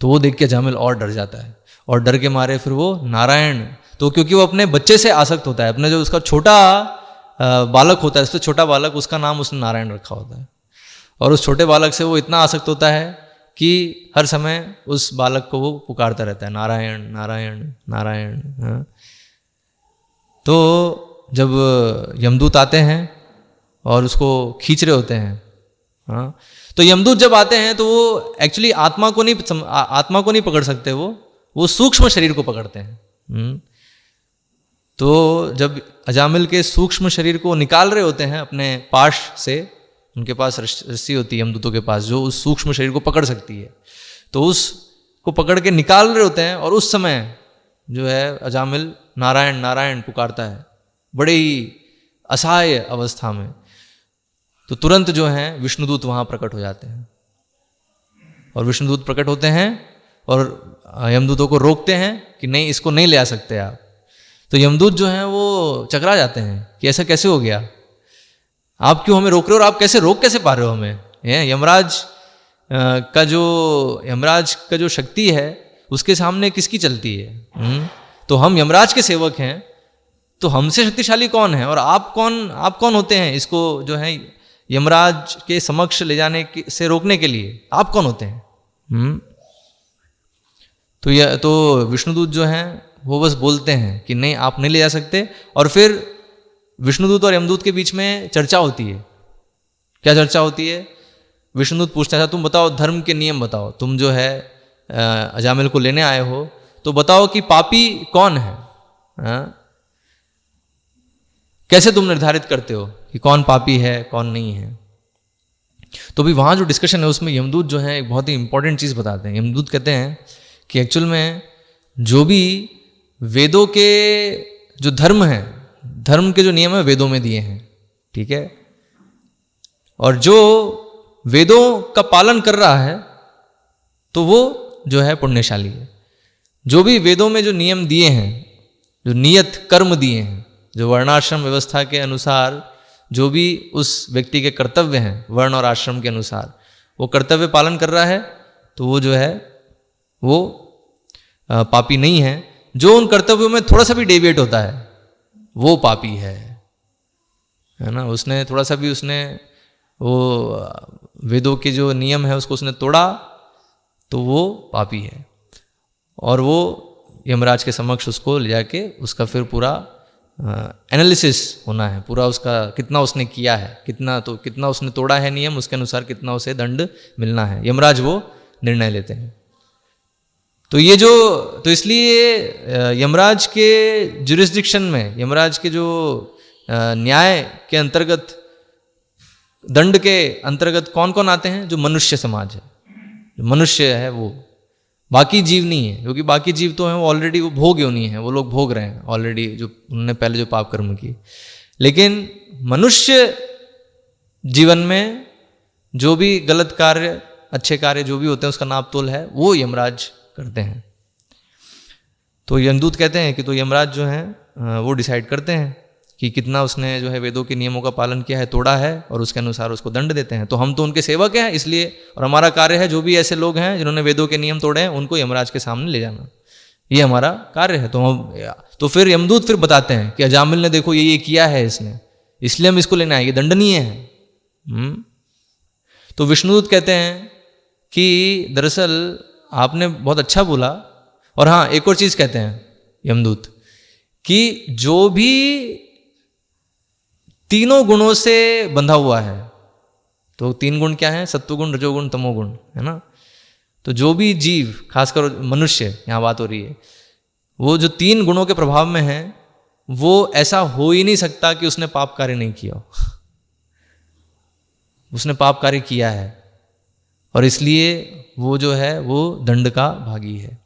तो वो देख के अजामिल और डर जाता है, और डर के मारे फिर वो नारायण, तो क्योंकि वो अपने बच्चे से आसक्त होता है, अपने जो उसका छोटा बालक होता है, उससे छोटा बालक, उसका नाम उसने नारायण रखा होता है, और उस छोटे बालक से वो इतना आसक्त होता है कि हर समय उस बालक को वो पुकारता रहता है, नारायण नारायण नारायण। हाँ। तो जब यमदूत आते हैं और उसको खींच रहे होते हैं, हाँ, तो यमदूत जब आते हैं तो वो एक्चुअली आत्मा को नहीं पकड़ सकते, वो सूक्ष्म शरीर को पकड़ते हैं। तो जब अजामिल के सूक्ष्म शरीर को निकाल रहे होते हैं अपने पाश से, उनके पास रस्सी होती है यमदूतों के पास जो उस सूक्ष्म शरीर को पकड़ सकती है, तो उसको पकड़ के निकाल रहे होते हैं, और उस समय जो है अजामिल नारायण नारायण पुकारता है बड़े ही असहाय अवस्था में। तो तुरंत जो है विष्णुदूत वहाँ प्रकट हो जाते हैं, और विष्णुदूत प्रकट होते हैं और यमदूतों को रोकते हैं कि नहीं, इसको नहीं ले आ सकते आप। तो यमदूत जो हैं वो चकरा जाते हैं कि ऐसा कैसे हो गया, आप क्यों हमें रोक रहे हो, और आप रोक कैसे पा रहे हो हमें। यमराज का जो शक्ति है उसके सामने किसकी चलती है। तो हम यमराज के सेवक हैं, तो हमसे शक्तिशाली कौन है, और आप कौन होते हैं इसको जो है यमराज के समक्ष ले जाने से रोकने के लिए, आप कौन होते हैं। तो विष्णुदूत जो हैं वो बस बोलते हैं कि नहीं, आप नहीं ले जा सकते। और फिर विष्णुदूत और यमदूत के बीच में चर्चा होती है। क्या चर्चा होती है? विष्णुदूत पूछता है, तुम बताओ, धर्म के नियम बताओ, तुम जो है अजामिल को लेने आए हो, तो बताओ कि पापी कौन है। कैसे तुम निर्धारित करते हो कि कौन पापी है कौन नहीं है। तो भी वहाँ जो डिस्कशन है उसमें यमदूत जो है एक बहुत ही इंपॉर्टेंट चीज़ बताते हैं। यमदूत कहते हैं कि एक्चुअल में जो भी वेदों के जो धर्म है, धर्म के जो नियम है वेदों में दिए हैं, ठीक है, और जो वेदों का पालन कर रहा है तो वो जो है पुण्यशाली है। जो भी वेदों में जो नियम दिए हैं, जो नियत कर्म दिए हैं, जो वर्णाश्रम व्यवस्था के अनुसार जो भी उस व्यक्ति के कर्तव्य हैं वर्ण और आश्रम के अनुसार, वो कर्तव्य पालन कर रहा है तो वो जो है वो पापी नहीं है। जो उन कर्तव्यों में थोड़ा सा भी डेविएट होता है वो पापी है ना। उसने थोड़ा सा भी वो वेदों के जो नियम है उसको उसने तोड़ा तो वो पापी है, और वो यमराज के समक्ष उसको ले जाके उसका फिर पूरा एनालिसिस होना है, पूरा उसका कितना उसने किया है, कितना उसने तोड़ा है नियम, उसके अनुसार कितना उसे दंड मिलना है। यमराज वो निर्णय लेते हैं। तो इसलिए यमराज के जुरिस्डिक्शन में, यमराज के जो न्याय के अंतर्गत, दंड के अंतर्गत कौन कौन आते हैं? जो मनुष्य समाज है, जो मनुष्य है वो, बाकी जीव नहीं है, क्योंकि बाकी जीव तो हैं वो ऑलरेडी वो भोग योनि है, वो लोग भोग रहे हैं ऑलरेडी जो उन्होंने पहले जो पाप कर्म किए। लेकिन मनुष्य जीवन में जो भी गलत कार्य अच्छे कार्य जो भी होते हैं उसका नाप तोल है वो यमराज करते हैं। तो यमदूत कहते हैं कि तो यमराज जो है वो डिसाइड करते हैं कि कितना उसने जो है वेदों के नियमों का पालन किया है, तोड़ा है, और उसके अनुसार उसको दंड देते हैं। तो हम तो उनके सेवक हैं इसलिए, और हमारा कार्य है जो भी ऐसे लोग हैं जिन्होंने वेदों के नियम तोड़े हैं उनको यमराज के सामने ले जाना, ये हमारा कार्य है। तो फिर यमदूत फिर बताते हैं कि अजामिल ने देखो ये किया है इसने, इसलिए हम इसको लेने आए, ये दंडनीय है। तो विष्णुदूत कहते हैं कि दरअसल आपने बहुत अच्छा बोला, और हाँ एक और चीज कहते हैं यमदूत कि जो भी तीनों गुणों से बंधा हुआ है, तो 3 गुण क्या है? सत्वगुण, रजोगुण, तमोगुण, है ना। तो जो भी जीव, खासकर मनुष्य यहां बात हो रही है, वो जो 3 गुणों के प्रभाव में है, वो ऐसा हो ही नहीं सकता कि उसने पाप कार्य नहीं किया हो। उसने पाप कार्य किया है, और इसलिए वो जो है वो दंड का भागी है।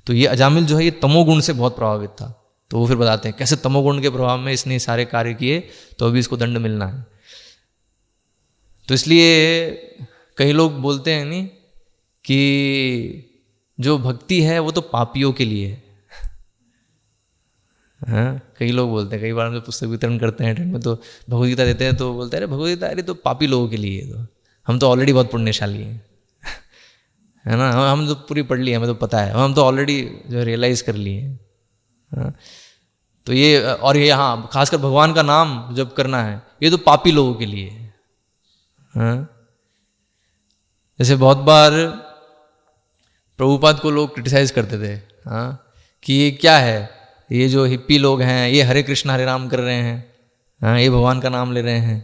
तो ये अजामिल जो है ये तमोगुण से बहुत प्रभावित था। तो वो फिर बताते हैं कैसे तमोगुण के प्रभाव में इसने सारे कार्य किए तो अभी इसको दंड मिलना है। तो इसलिए कई लोग बोलते हैं नहीं कि जो भक्ति है वो तो पापियों के लिए है, हाँ, कई लोग बोलते हैं, कई बार हम जब पुस्तक वितरण करते हैं टेंट में तो भगवद गीता देते हैं तो बोलते हैं अरे भगवद गीता, अरे तो पापी लोगों के लिए है, तो हम तो ऑलरेडी बहुत पुण्यशाली हैं, है ना, हम तो पूरी पढ़ ली, हमें तो पता है, हम तो ऑलरेडी जो रियलाइज कर लिए हैं। हाँ, तो ये, और ये हाँ खासकर भगवान का नाम जब करना है ये तो पापी लोगों के लिए है। हाँ, जैसे बहुत बार प्रभुपाद को लोग क्रिटिसाइज करते थे, हाँ, कि ये क्या है, ये जो हिप्पी लोग हैं ये हरे कृष्ण हरे राम कर रहे हैं, हाँ, ये भगवान का नाम ले रहे हैं।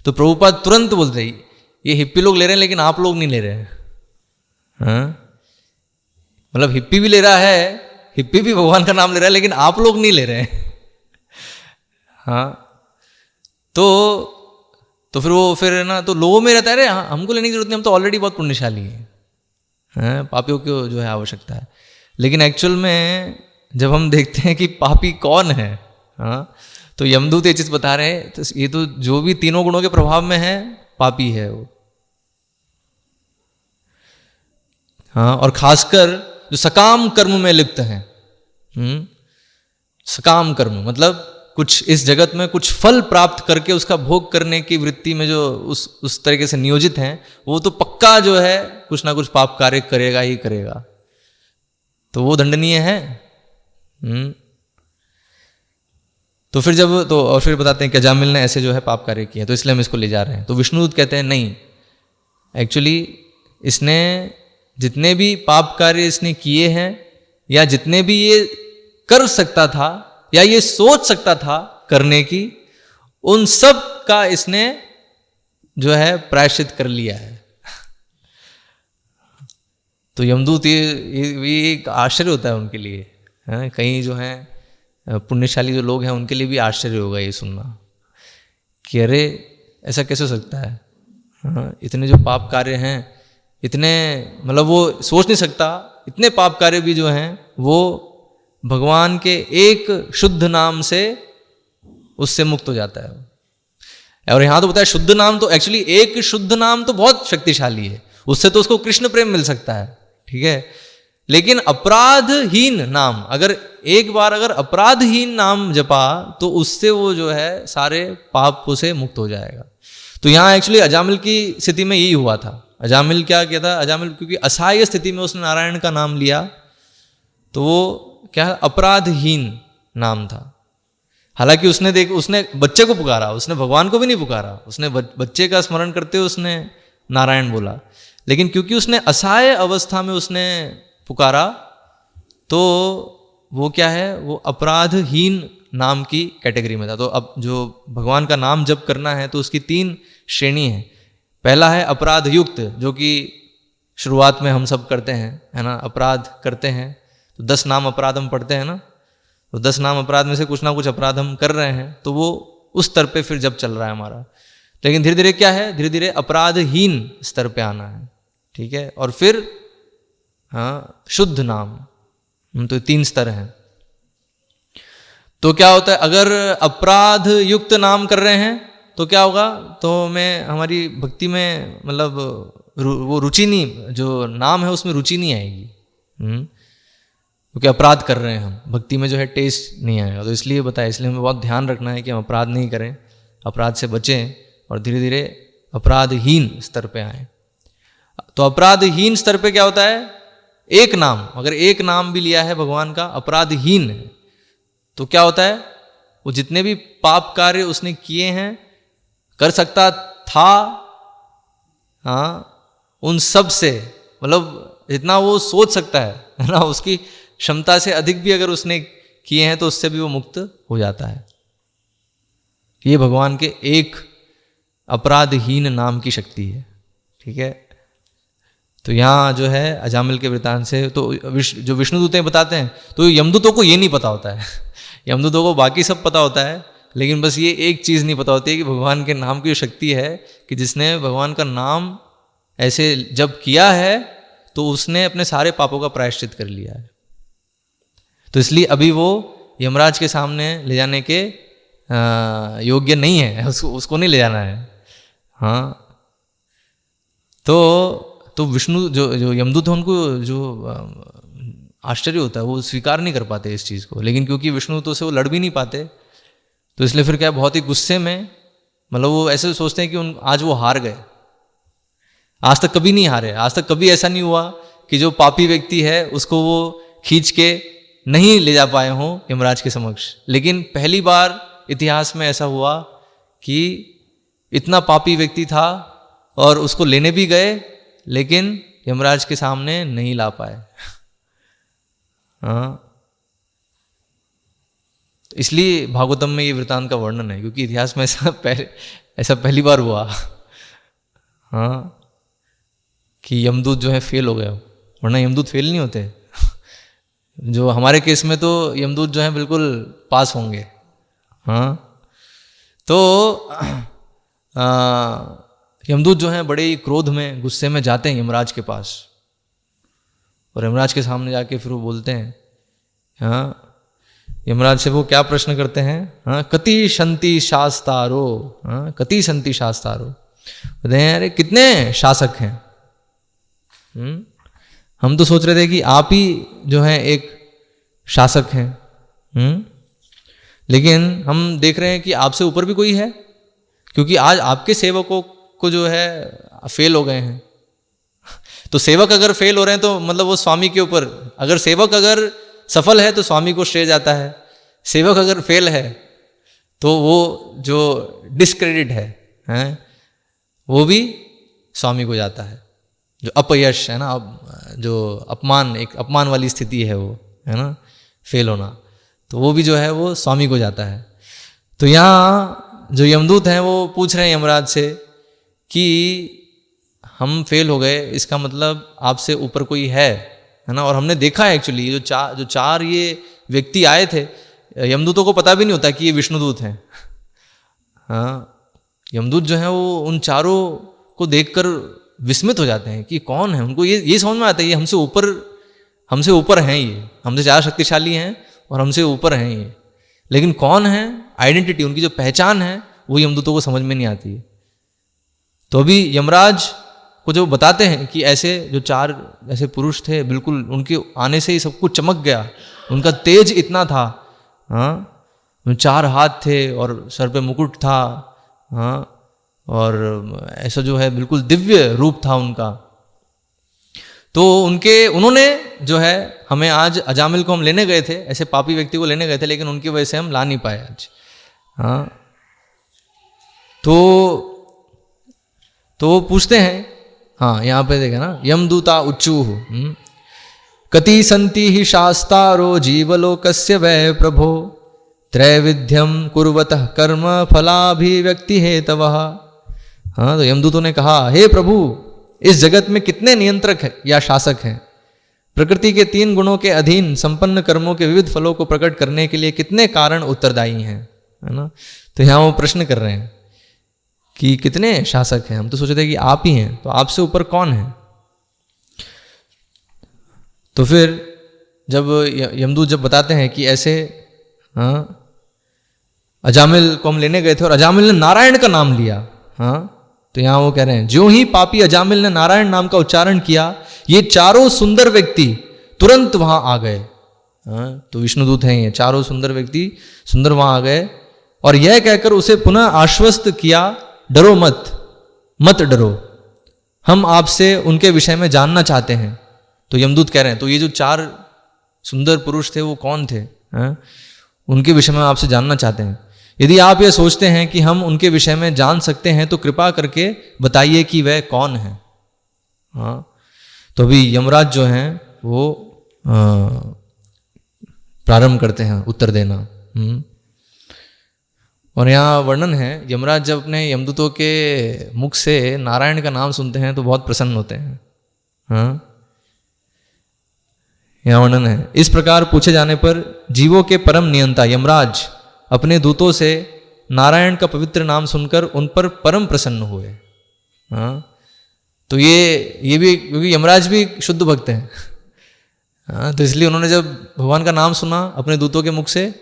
तो प्रभुपाद तुरंत बोलते ही ये हिप्पी लोग ले रहे हैं लेकिन आप लोग नहीं ले रहे हैं। हाँ, मतलब हिप्पी भी ले रहा है, हिप्पी भी भगवान का नाम ले रहा है लेकिन आप लोग नहीं ले रहे हैं। हाँ, तो फिर वो फिर ना तो लोगों में रहता है, अरे हमको लेने की जरूरत नहीं, हम तो ऑलरेडी बहुत पुण्यशाली हैं, पापियों की जो है आवश्यकता है। लेकिन एक्चुअल में जब हम देखते हैं कि पापी कौन है, हाँ, तो यमदूत ये चीज बता रहे हैं, तो ये तो जो भी तीनों गुणों के प्रभाव में है पापी है वो। हाँ, और खासकर जो सकाम कर्म में लिप्त हैं, सकाम कर्म मतलब कुछ इस जगत में कुछ फल प्राप्त करके उसका भोग करने की वृत्ति में जो उस तरीके से नियोजित हैं, वो तो पक्का जो है कुछ ना कुछ पाप कार्य करेगा ही करेगा, तो वो दंडनीय है। तो फिर जब तो और फिर बताते हैं कि अजामिल ने ऐसे जो है पाप कार्य किए, तो इसलिए हम इसको ले जा रहे हैं। तो विष्णुदूत कहते हैं नहीं, एक्चुअली इसने जितने भी पाप कार्य इसने किए हैं या जितने भी ये कर सकता था या ये सोच सकता था करने की, उन सब का इसने जो है प्रायश्चित कर लिया है। तो यमदूत ये एक आश्चर्य होता है उनके लिए, है, कहीं जो है पुण्यशाली जो लोग हैं उनके लिए भी आश्चर्य होगा ये सुनना कि अरे ऐसा कैसे हो सकता है। हाँ, इतने जो पाप कार्य हैं, इतने मतलब वो सोच नहीं सकता, इतने पाप कार्य भी जो हैं वो भगवान के एक शुद्ध नाम से उससे मुक्त हो जाता है। और यहाँ तो बताया शुद्ध नाम, तो एक्चुअली एक शुद्ध नाम तो बहुत शक्तिशाली है, उससे तो उसको कृष्ण प्रेम मिल सकता है, ठीक है, लेकिन अपराधहीन नाम, अगर एक बार अगर अपराधहीन नाम जपा तो उससे वो जो है सारे पापों से मुक्त हो जाएगा। तो यहाँ एक्चुअली अजामिल की स्थिति में यही हुआ था। अजामिल क्या किया था, अजामिल क्योंकि असहाय स्थिति में उसने नारायण का नाम लिया, तो वो क्या अपराधहीन नाम था। हालांकि उसने बच्चे को पुकारा, उसने भगवान को भी नहीं पुकारा, उसने बच्चे का स्मरण करते हुए उसने नारायण बोला, लेकिन क्योंकि उसने असहाय अवस्था में उसने पुकारा तो वो क्या है, वो अपराधहीन नाम की कैटेगरी में था। तो अब जो भगवान का नाम जप करना है तो उसकी 3 श्रेणी है। पहला है अपराध युक्त, जो कि शुरुआत में हम सब करते हैं, है ना, अपराध करते हैं तो 10 नाम अपराध हम पढ़ते हैं ना, तो 10 नाम अपराध में से कुछ ना कुछ अपराध हम कर रहे हैं, तो वो उस स्तर पे फिर जब चल रहा है हमारा। लेकिन धीरे धीरे क्या है, धीरे धीरे अपराधहीन स्तर पे आना है, ठीक है, और फिर हाँ शुद्ध नाम, तो 3 स्तर हैं। तो क्या होता है, अगर अपराध युक्त नाम कर रहे हैं तो क्या होगा, तो हमारी भक्ति में मतलब वो रुचि नहीं, जो नाम है उसमें रुचि नहीं आएगी, क्योंकि अपराध कर रहे हैं हम, भक्ति में जो है टेस्ट नहीं आएगा। तो इसलिए बताया, इसलिए हमें बहुत ध्यान रखना है कि हम अपराध नहीं करें, अपराध से बचें और धीरे धीरे अपराधहीन स्तर पे आए। तो अपराधहीन स्तर पे क्या होता है, एक नाम, अगर एक नाम भी लिया है भगवान का अपराधहीन है, तो क्या होता है, वो जितने भी पाप कार्य उसने किए हैं, कर सकता था, हाँ, उन सब से, मतलब जितना वो सोच सकता है ना, उसकी क्षमता से अधिक भी अगर उसने किए हैं तो उससे भी वो मुक्त हो जाता है। ये भगवान के एक अपराधहीन नाम की शक्ति है, ठीक है। तो यहाँ जो है अजामिल के वृतांत से तो जो विष्णुदूतें बताते हैं, तो यमदूतों को ये नहीं पता होता है यमदूतों को बाकी सब पता होता है, लेकिन बस ये एक चीज़ नहीं पता होती है कि भगवान के नाम की जो शक्ति है, कि जिसने भगवान का नाम ऐसे जब किया है तो उसने अपने सारे पापों का प्रायश्चित कर लिया है। तो इसलिए अभी वो यमराज के सामने ले जाने के योग्य नहीं है, उसको नहीं ले जाना है। हाँ, तो विष्णु जो यमदूत है उनको जो आश्चर्य होता है, वो स्वीकार नहीं कर पाते इस चीज़ को। लेकिन क्योंकि विष्णुदूतों से वो लड़ भी नहीं पाते, तो इसलिए फिर क्या, बहुत ही गुस्से में, मतलब वो ऐसे सोचते हैं कि आज वो हार गए। आज तक कभी नहीं हारे, आज तक कभी ऐसा नहीं हुआ कि जो पापी व्यक्ति है उसको वो खींच के नहीं ले जा पाए हों यमराज के समक्ष। लेकिन पहली बार इतिहास में ऐसा हुआ कि इतना पापी व्यक्ति था और उसको लेने भी गए, लेकिन यमराज के सामने नहीं ला पाए। हाँ, इसलिए भागवतम में ये वृतांत का वर्णन है, क्योंकि इतिहास में ऐसा पहली बार हुआ। हाँ, कि यमदूत जो है फेल हो गया, वरना यमदूत फेल नहीं होते। जो हमारे केस में तो यमदूत जो है बिल्कुल पास होंगे। हाँ, तो यमदूत जो है बड़े ही क्रोध में, गुस्से में जाते हैं यमराज के पास, और यमराज के सामने जाके फिर वो बोलते हैं, हाँ, यमराज से वो क्या प्रश्न करते हैं, हाँ, कति संति शास्तारो, हाँ, कति संति शास्तारो, कहते हैं अरे कितने शासक हैं। हम तो सोच रहे थे कि आप ही जो है एक शासक हैं, लेकिन हम देख रहे हैं कि आपसे ऊपर भी कोई है, क्योंकि आज आपके सेवकों को जो है फेल हो गए हैं। तो सेवक अगर फेल हो रहे हैं तो मतलब वो स्वामी के ऊपर, अगर सेवक अगर सफल है तो स्वामी को श्रेय जाता है, सेवक अगर फेल है तो वो जो डिस्क्रेडिट है वो भी स्वामी को जाता है। जो अपयश है ना, अब जो अपमान, एक अपमान वाली स्थिति है वो, है ना, फेल होना, तो वो भी जो है वो स्वामी को जाता है। तो यहाँ जो यमदूत हैं वो पूछ रहे हैं यमराज से कि हम फेल हो गए, इसका मतलब आपसे ऊपर कोई है ना। और हमने देखा है एक्चुअली जो चार ये व्यक्ति आए थे, यमदूतों को पता भी नहीं होता कि ये विष्णुदूत हैं। हाँ, यमदूत जो है वो उन चारों को देखकर विस्मित हो जाते हैं कि कौन है। उनको ये समझ में आता है ये हमसे ऊपर हैं, ये हमसे ज़्यादा शक्तिशाली हैं और हमसे ऊपर हैं ये, लेकिन कौन है, आइडेंटिटी, उनकी जो पहचान है वो यमदूतों को समझ में नहीं आती है। तो अभी यमराज को जो बताते हैं कि ऐसे जो चार ऐसे पुरुष थे, बिल्कुल उनके आने से ही सब कुछ चमक गया, उनका तेज इतना था। हाँ, 4 हाथ थे और सर पे मुकुट था। हाँ, और ऐसा जो है बिल्कुल दिव्य रूप था उनका। तो उन्होंने जो है हमें आज अजामिल को हम लेने गए थे, ऐसे पापी व्यक्ति को लेने गए थे, लेकिन उनकी वजह से हम ला नहीं पाए आज। हाँ, तो वो पूछते हैं, हाँ यहाँ पे देखे ना, यमदूता उच्चुः कति संति ही शास्तारो जीवलोकस्य वै प्रभो त्रैविध्यम कुर्वतः कर्म फलाभिव्यक्ति हेतवः। हाँ, तो यमदूतों ने कहा, हे प्रभु, इस जगत में कितने नियंत्रक है या शासक हैं, प्रकृति के 3 गुणों के अधीन संपन्न कर्मों के विविध फलों को प्रकट करने के लिए कितने कारण उत्तरदायी हैं, है ना। तो यहाँ वो प्रश्न कर रहे हैं कि कितने शासक हैं, हम तो सोचे थे कि आप ही हैं, तो आपसे ऊपर कौन है। तो फिर जब यमदूत जब बताते हैं कि ऐसे, हाँ, अजामिल को हम लेने गए थे और अजामिल ने नारायण का नाम लिया। हाँ, तो यहाँ वो कह रहे हैं, जो ही पापी अजामिल ने नारायण नाम का उच्चारण किया, ये चारों सुंदर व्यक्ति तुरंत वहां आ गए। हाँ, तो विष्णुदूत हैं ये चारों सुंदर व्यक्ति, सुंदर वहां आ गए और यह कहकर उसे पुनः आश्वस्त किया, डरो मत डरो, हम आपसे उनके विषय में जानना चाहते हैं। तो यमदूत कह रहे हैं, तो ये जो 4 सुंदर पुरुष थे वो कौन थे, हाँ? उनके विषय में आपसे जानना चाहते हैं। यदि आप ये सोचते हैं कि हम उनके विषय में जान सकते हैं तो कृपा करके बताइए कि वह कौन है। हाँ, तो अभी यमराज जो हैं वो प्रारंभ करते हैं उत्तर देना। और यहाँ वर्णन है, यमराज जब अपने यमदूतों के मुख से नारायण का नाम सुनते हैं तो बहुत प्रसन्न होते हैं। हाँ, यहाँ वर्णन है, इस प्रकार पूछे जाने पर जीवों के परम नियंता यमराज अपने दूतों से नारायण का पवित्र नाम सुनकर उन पर परम प्रसन्न हुए। हाँ, तो ये भी, क्योंकि यमराज भी शुद्ध भक्त हैं। हाँ, तो इसलिए उन्होंने जब भगवान का नाम सुना अपने दूतों के मुख से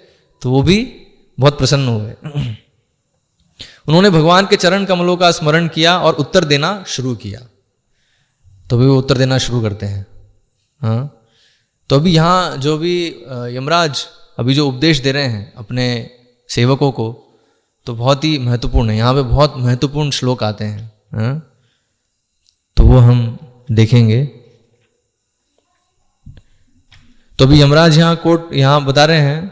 तो वो भी बहुत प्रसन्न हुए। उन्होंने भगवान के चरण कमलों का स्मरण किया और उत्तर देना शुरू किया। तो भी वो उत्तर देना शुरू करते हैं। हाँ, तो अभी यहाँ जो भी यमराज अभी जो उपदेश दे रहे हैं अपने सेवकों को, तो बहुत ही महत्वपूर्ण है। यहाँ पे बहुत महत्वपूर्ण श्लोक आते हैं, हाँ? तो वो हम देखेंगे। तो अभी यमराज यहाँ बता रहे हैं,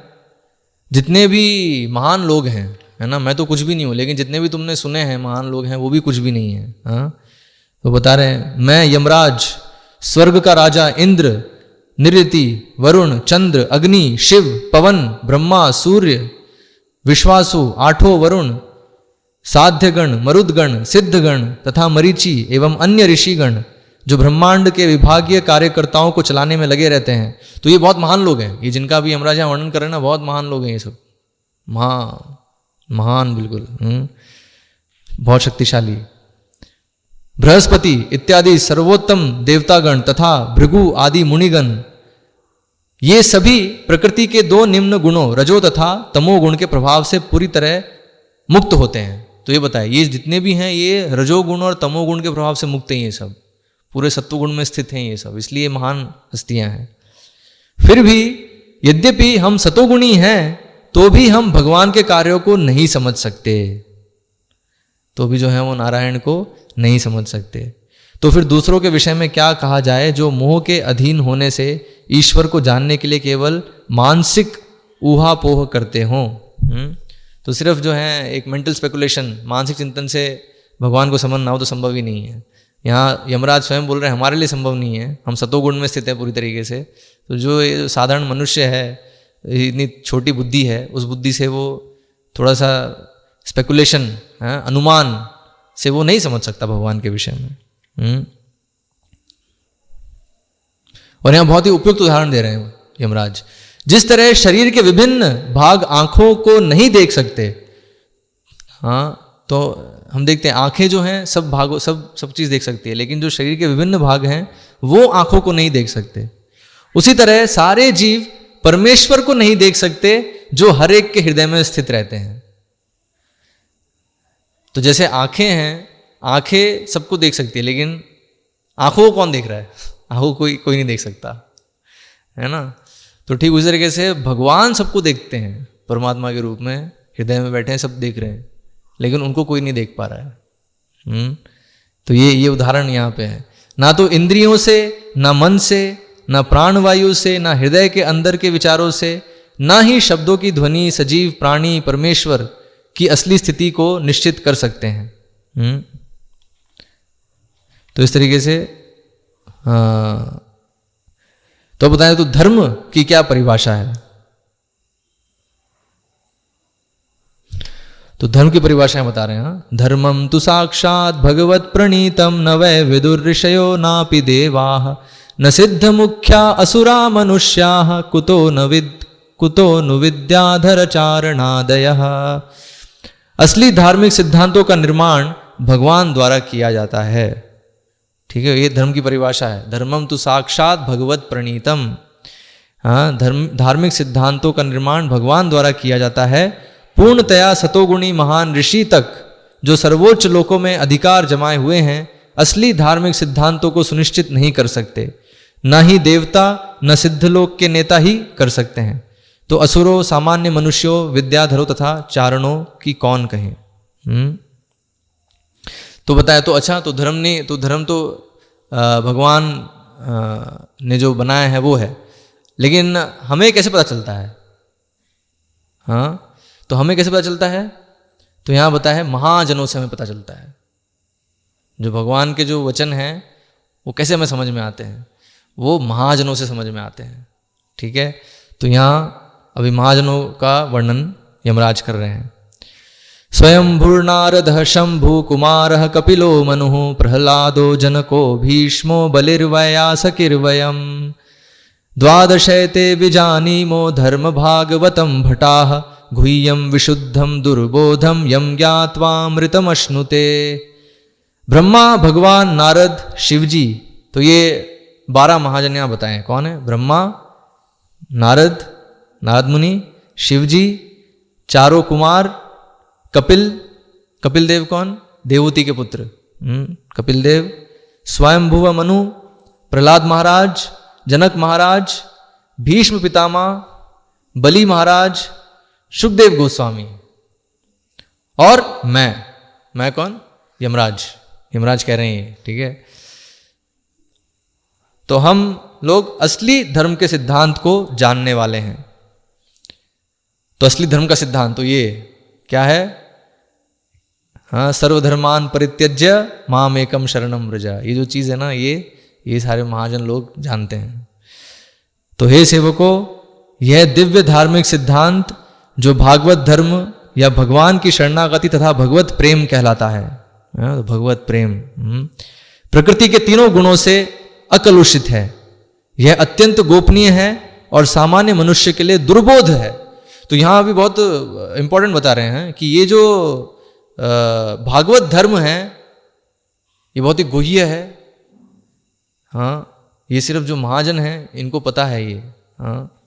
जितने भी महान लोग हैं, है ना, मैं तो कुछ भी नहीं हूँ, लेकिन जितने भी तुमने सुने हैं महान लोग हैं वो भी कुछ भी नहीं है, हाँ? तो बता रहे हैं, मैं यमराज स्वर्ग का राजा इंद्र, निरति, वरुण, चंद्र, अग्नि, शिव, पवन, ब्रह्मा, सूर्य, विश्वासु, आठों वरुण, साध्यगण, मरुदगण, सिद्धगण तथा मरीचि एवं अन्य ऋषिगण जो ब्रह्मांड के विभागीय कार्यकर्ताओं को चलाने में लगे रहते हैं। तो ये बहुत महान लोग हैं, ये जिनका भी यमराज वर्णन कर रहे हैं ना, बहुत महान लोग हैं ये सब, महान बिल्कुल, बहुत शक्तिशाली। बृहस्पति इत्यादि सर्वोत्तम देवतागण तथा भृगु आदि मुनिगण, ये सभी प्रकृति के दो निम्न गुणों रजो तथा तमो गुण के प्रभाव से पूरी तरह मुक्त होते हैं। तो ये बताए, ये जितने भी हैं ये रजोगुण और तमोगुण के प्रभाव से मुक्त हैं, ये सब पूरे सत्वगुण में स्थित हैं ये सब, इसलिए महान हस्तियां हैं। फिर भी यद्यपि हम सतोगुणी हैं तो भी हम भगवान के कार्यों को नहीं समझ सकते, तो भी जो है वो नारायण को नहीं समझ सकते। तो फिर दूसरों के विषय में क्या कहा जाए जो मोह के अधीन होने से ईश्वर को जानने के लिए केवल मानसिक ऊहापोह करते हों। तो सिर्फ जो है एक मेंटल स्पेकुलेशन, मानसिक चिंतन से भगवान को समझना हो तो संभव ही नहीं है। यहाँ यमराज स्वयं बोल रहे हैं हमारे लिए संभव नहीं है, हम सतोगुण में स्थित है पूरी तरीके से। तो जो ये साधारण मनुष्य है, इतनी छोटी बुद्धि है, उस बुद्धि से वो थोड़ा सा स्पेकुलेशन, अनुमान से वो नहीं समझ सकता भगवान के विषय में। और यहाँ बहुत ही उपयुक्त उदाहरण दे रहे हैं यमराज। जिस तरह शरीर के विभिन्न भाग आंखों को नहीं देख सकते, हाँ, तो हम देखते हैं आंखें जो हैं सब भागों सब चीज़ देख सकती है, लेकिन जो शरीर के विभिन्न भाग हैं वो आंखों को नहीं देख सकते। उसी तरह सारे जीव परमेश्वर को नहीं देख सकते जो हर एक के हृदय में स्थित रहते हैं। तो जैसे आंखें हैं, आंखें सबको देख सकती है, लेकिन आंखों को कौन देख रहा है? आंखों को कोई नहीं देख सकता, है ना। तो ठीक उसी तरीके से भगवान सबको देखते हैं, परमात्मा के रूप में हृदय में बैठे हैं, सब देख रहे हैं, लेकिन उनको कोई नहीं देख पा रहा है। तो ये उदाहरण यहाँ पे है। ना तो इंद्रियों से, ना मन से, ना प्राणवायु से, ना हृदय के अंदर के विचारों से, ना ही शब्दों की ध्वनि सजीव प्राणी परमेश्वर की असली स्थिति को निश्चित कर सकते हैं। तो इस तरीके से तो बताएं, तो धर्म की क्या परिभाषा है? तो धर्म की परिभाषाएं बता रहे हैं। धर्मम तु साक्षात भगवत प्रणीतम न वै विदुर ऋषयो नापि देवाः न सिद्ध मुख्या असुरा मनुष्याः कुतो नु विद्याधर चारणादयः। असली धार्मिक सिद्धांतों का निर्माण भगवान द्वारा किया जाता है। ठीक है, ये धर्म की परिभाषा है। धर्मम तु साक्षात भगवत प्रणीतम, हाँ, धार्मिक सिद्धांतों का निर्माण भगवान द्वारा किया जाता है। पूर्णतया सतोगुणी महान ऋषि तक जो सर्वोच्च लोकों में अधिकार जमाए हुए हैं असली धार्मिक सिद्धांतों को सुनिश्चित नहीं कर सकते। न ही देवता न सिद्धलोक के नेता ही कर सकते हैं। तो असुरों, सामान्य मनुष्यों, विद्याधरों तथा चारणों की कौन कहे। तो बताया। तो अच्छा, तो धर्म तो भगवान ने जो बनाया है वो है, लेकिन हमें कैसे पता चलता है? हाँ, तो हमें कैसे पता चलता है? तो यहाँ बताया है महाजनों से हमें पता चलता है। जो भगवान के जो वचन हैं वो कैसे हमें समझ में आते हैं? वो महाजनों से समझ में आते हैं। ठीक है, तो यहाँ अभी महाजनों का वर्णन यमराज कर रहे हैं। स्वयंभुर्नारदः शंभु कुमारः कपिलो मनुः प्रह्लादो जनको भीष्मो बलिर्वयासकिर्वयम् द्वादशैते विजानीमो धर्म भागवतं भटाः गुह्यं विशुद्धं दुर्बोधं यं ज्ञात्वामृतमश्नुते। ब्रह्मा, भगवान, नारद, शिवजी, तो ये 12 महाजन यहाँ बताएं। कौन है? ब्रह्मा, नारद मुनि, शिवजी, चारों कुमार, कपिल देव। कौन? देवहूति के पुत्र कपिल देव, स्वयंभुव मनु, प्रहलाद महाराज, जनक महाराज, भीष्म पितामह, बलि महाराज, सुखदेव गोस्वामी और मैं कौन? यमराज कह रहे हैं, ठीक है। तो हम लोग असली धर्म के सिद्धांत को जानने वाले हैं। तो असली धर्म का सिद्धांत तो ये क्या है? हाँ, सर्वधर्मान परित्यज्य माम एकम शरणम व्रज। ये जो चीज है ना, ये सारे महाजन लोग जानते हैं। तो हे सेवकों, यह दिव्य धार्मिक सिद्धांत जो भागवत धर्म या भगवान की शरणागति तथा भगवत प्रेम कहलाता है, तो भगवत प्रेम प्रकृति के तीनों गुणों से अकलुषित है। यह अत्यंत गोपनीय है और सामान्य मनुष्य के लिए दुर्बोध है। तो यहां भी बहुत इंपॉर्टेंट बता रहे हैं कि ये जो भागवत धर्म है ये बहुत ही गुह्य है। हाँ, ये सिर्फ जो महाजन हैं इनको पता है ये। हाँ,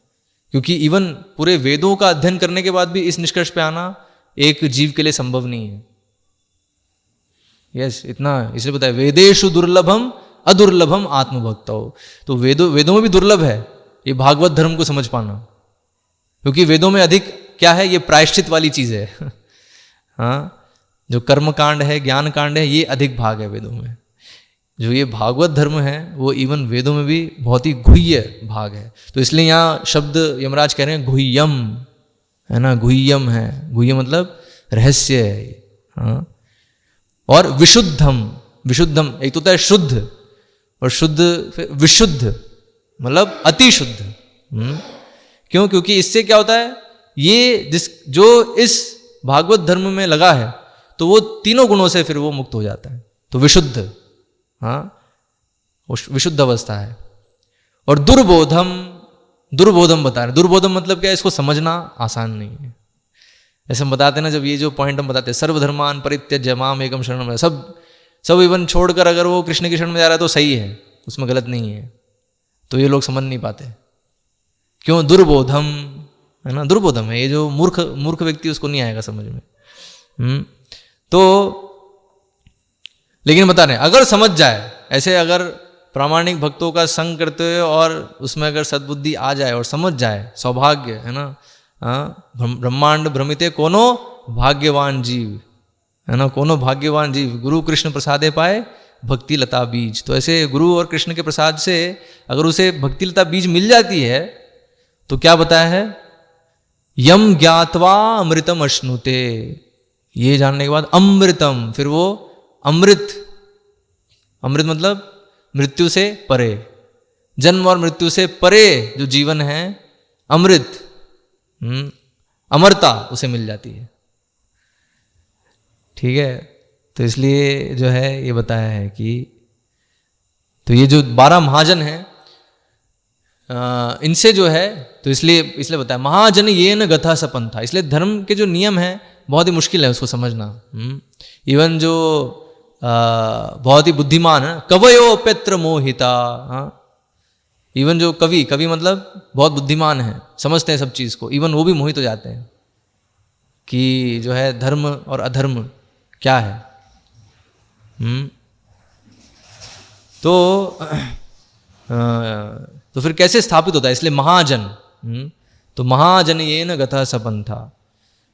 क्योंकि इवन पूरे वेदों का अध्ययन करने के बाद भी इस निष्कर्ष पे आना एक जीव के लिए संभव नहीं है। यस, इतना इसलिए बताया वेदेषु दुर्लभम अदुर्लभम आत्मभक्तो। तो वेदों में भी दुर्लभ है ये भागवत धर्म को समझ पाना, क्योंकि वेदों में अधिक क्या है, ये प्रायश्चित वाली चीज है। हाँ, जो कर्म कांड है, ज्ञान कांड है, ये अधिक भाग है वेदों में। जो ये भागवत धर्म है वो इवन वेदों में भी बहुत ही गुह्य भाग है। तो इसलिए यहाँ शब्द यमराज कह रहे हैं गुह्यम, है ना, गुह्यम है। गुह्य मतलब रहस्य है। हाँ, और विशुद्धम एक तो होता है शुद्ध, और शुद्ध फिर विशुद्ध मतलब अति शुद्ध। क्यों? क्योंकि इससे क्या होता है, ये जो इस भागवत धर्म में लगा है तो वो तीनों गुणों से फिर वो मुक्त हो जाता है। तो विशुद्ध, हाँ, वो विशुद्ध अवस्था है। और दुर्बोधम बता रहे। दुर्बोधम मतलब क्या है, इसको समझना आसान नहीं है। ऐसे हम बताते ना, जब ये जो पॉइंट हम बताते हैं, सर्वधर्मान परित्यज्य माम एकम शरणम, सब इवन छोड़कर अगर वो कृष्ण की शरण में जा रहा है तो सही है, उसमें गलत नहीं है। तो ये लोग समझ नहीं पाते। क्यों? दुर्बोधम है ना, दुर्बोधम है। ये जो मूर्ख व्यक्ति उसको नहीं आएगा समझ में। तो लेकिन बता रहे हैं, अगर समझ जाए, ऐसे अगर प्रामाणिक भक्तों का संग करते हुए और उसमें अगर सद्बुद्धि आ जाए और समझ जाए, सौभाग्य है ना। ब्रह्मांड भ्रमिते कोनो भाग्यवान जीव, है ना, कोनो भाग्यवान जीव गुरु कृष्ण प्रसादे पाए भक्ति लता बीज। तो ऐसे गुरु और कृष्ण के प्रसाद से अगर उसे भक्ति लता बीज मिल जाती है तो क्या बताया है, यम ज्ञात्वा अमृतम अश्नुते। ये जानने के बाद अमृतम, फिर वो अमृत मतलब मृत्यु से परे, जन्म और मृत्यु से परे जो जीवन है, अमृत, अमरता उसे मिल जाती है। ठीक है, तो इसलिए जो है ये बताया है कि तो ये जो 12 महाजन हैं इनसे जो है, तो इसलिए बताया महाजन ये न गथा सपन था। इसलिए धर्म के जो नियम हैं बहुत ही मुश्किल है उसको समझना। इवन जो बहुत ही बुद्धिमान है, कवयो पेत्र मोहिता। इवन जो कवि मतलब बहुत बुद्धिमान है, समझते हैं सब चीज को, इवन वो भी मोहित हो जाते हैं कि जो है धर्म और अधर्म क्या है। तो फिर कैसे स्थापित होता है, इसलिए महाजन। तो महाजन ये न गथा सपन था।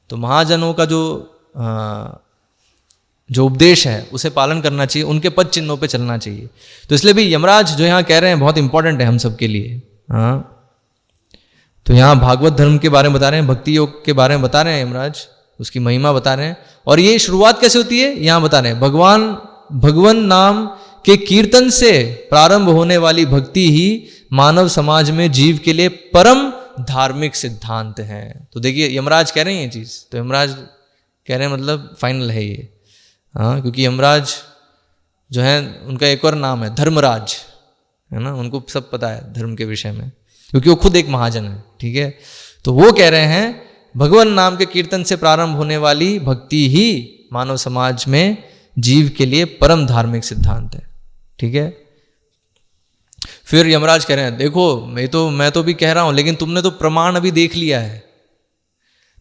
तो महाजनों का जो उपदेश है उसे पालन करना चाहिए, उनके पद चिन्हों पे चलना चाहिए। तो इसलिए भी यमराज जो यहाँ कह रहे हैं बहुत इंपॉर्टेंट है हम सब के लिए। हाँ, तो यहाँ भागवत धर्म के बारे में बता रहे हैं, भक्ति योग के बारे में बता रहे हैं यमराज, उसकी महिमा बता रहे हैं। और ये शुरुआत कैसे होती है यहाँ बता रहे हैं, भगवान नाम के कीर्तन से प्रारंभ होने वाली भक्ति ही मानव समाज में जीव के लिए परम धार्मिक सिद्धांत है। तो देखिए यमराज कह रहे हैं ये चीज, तो यमराज कह रहे हैं मतलब फाइनल है ये। हाँ, क्योंकि यमराज जो है उनका एक और नाम है धर्मराज, है ना, उनको सब पता है धर्म के विषय में, क्योंकि वो खुद एक महाजन है। ठीक है, तो वो कह रहे हैं भगवान नाम के कीर्तन से प्रारंभ होने वाली भक्ति ही मानव समाज में जीव के लिए परम धार्मिक सिद्धांत है। ठीक है, फिर यमराज कह रहे हैं देखो मैं तो भी कह रहा हूं, लेकिन तुमने तो प्रमाण अभी देख लिया है,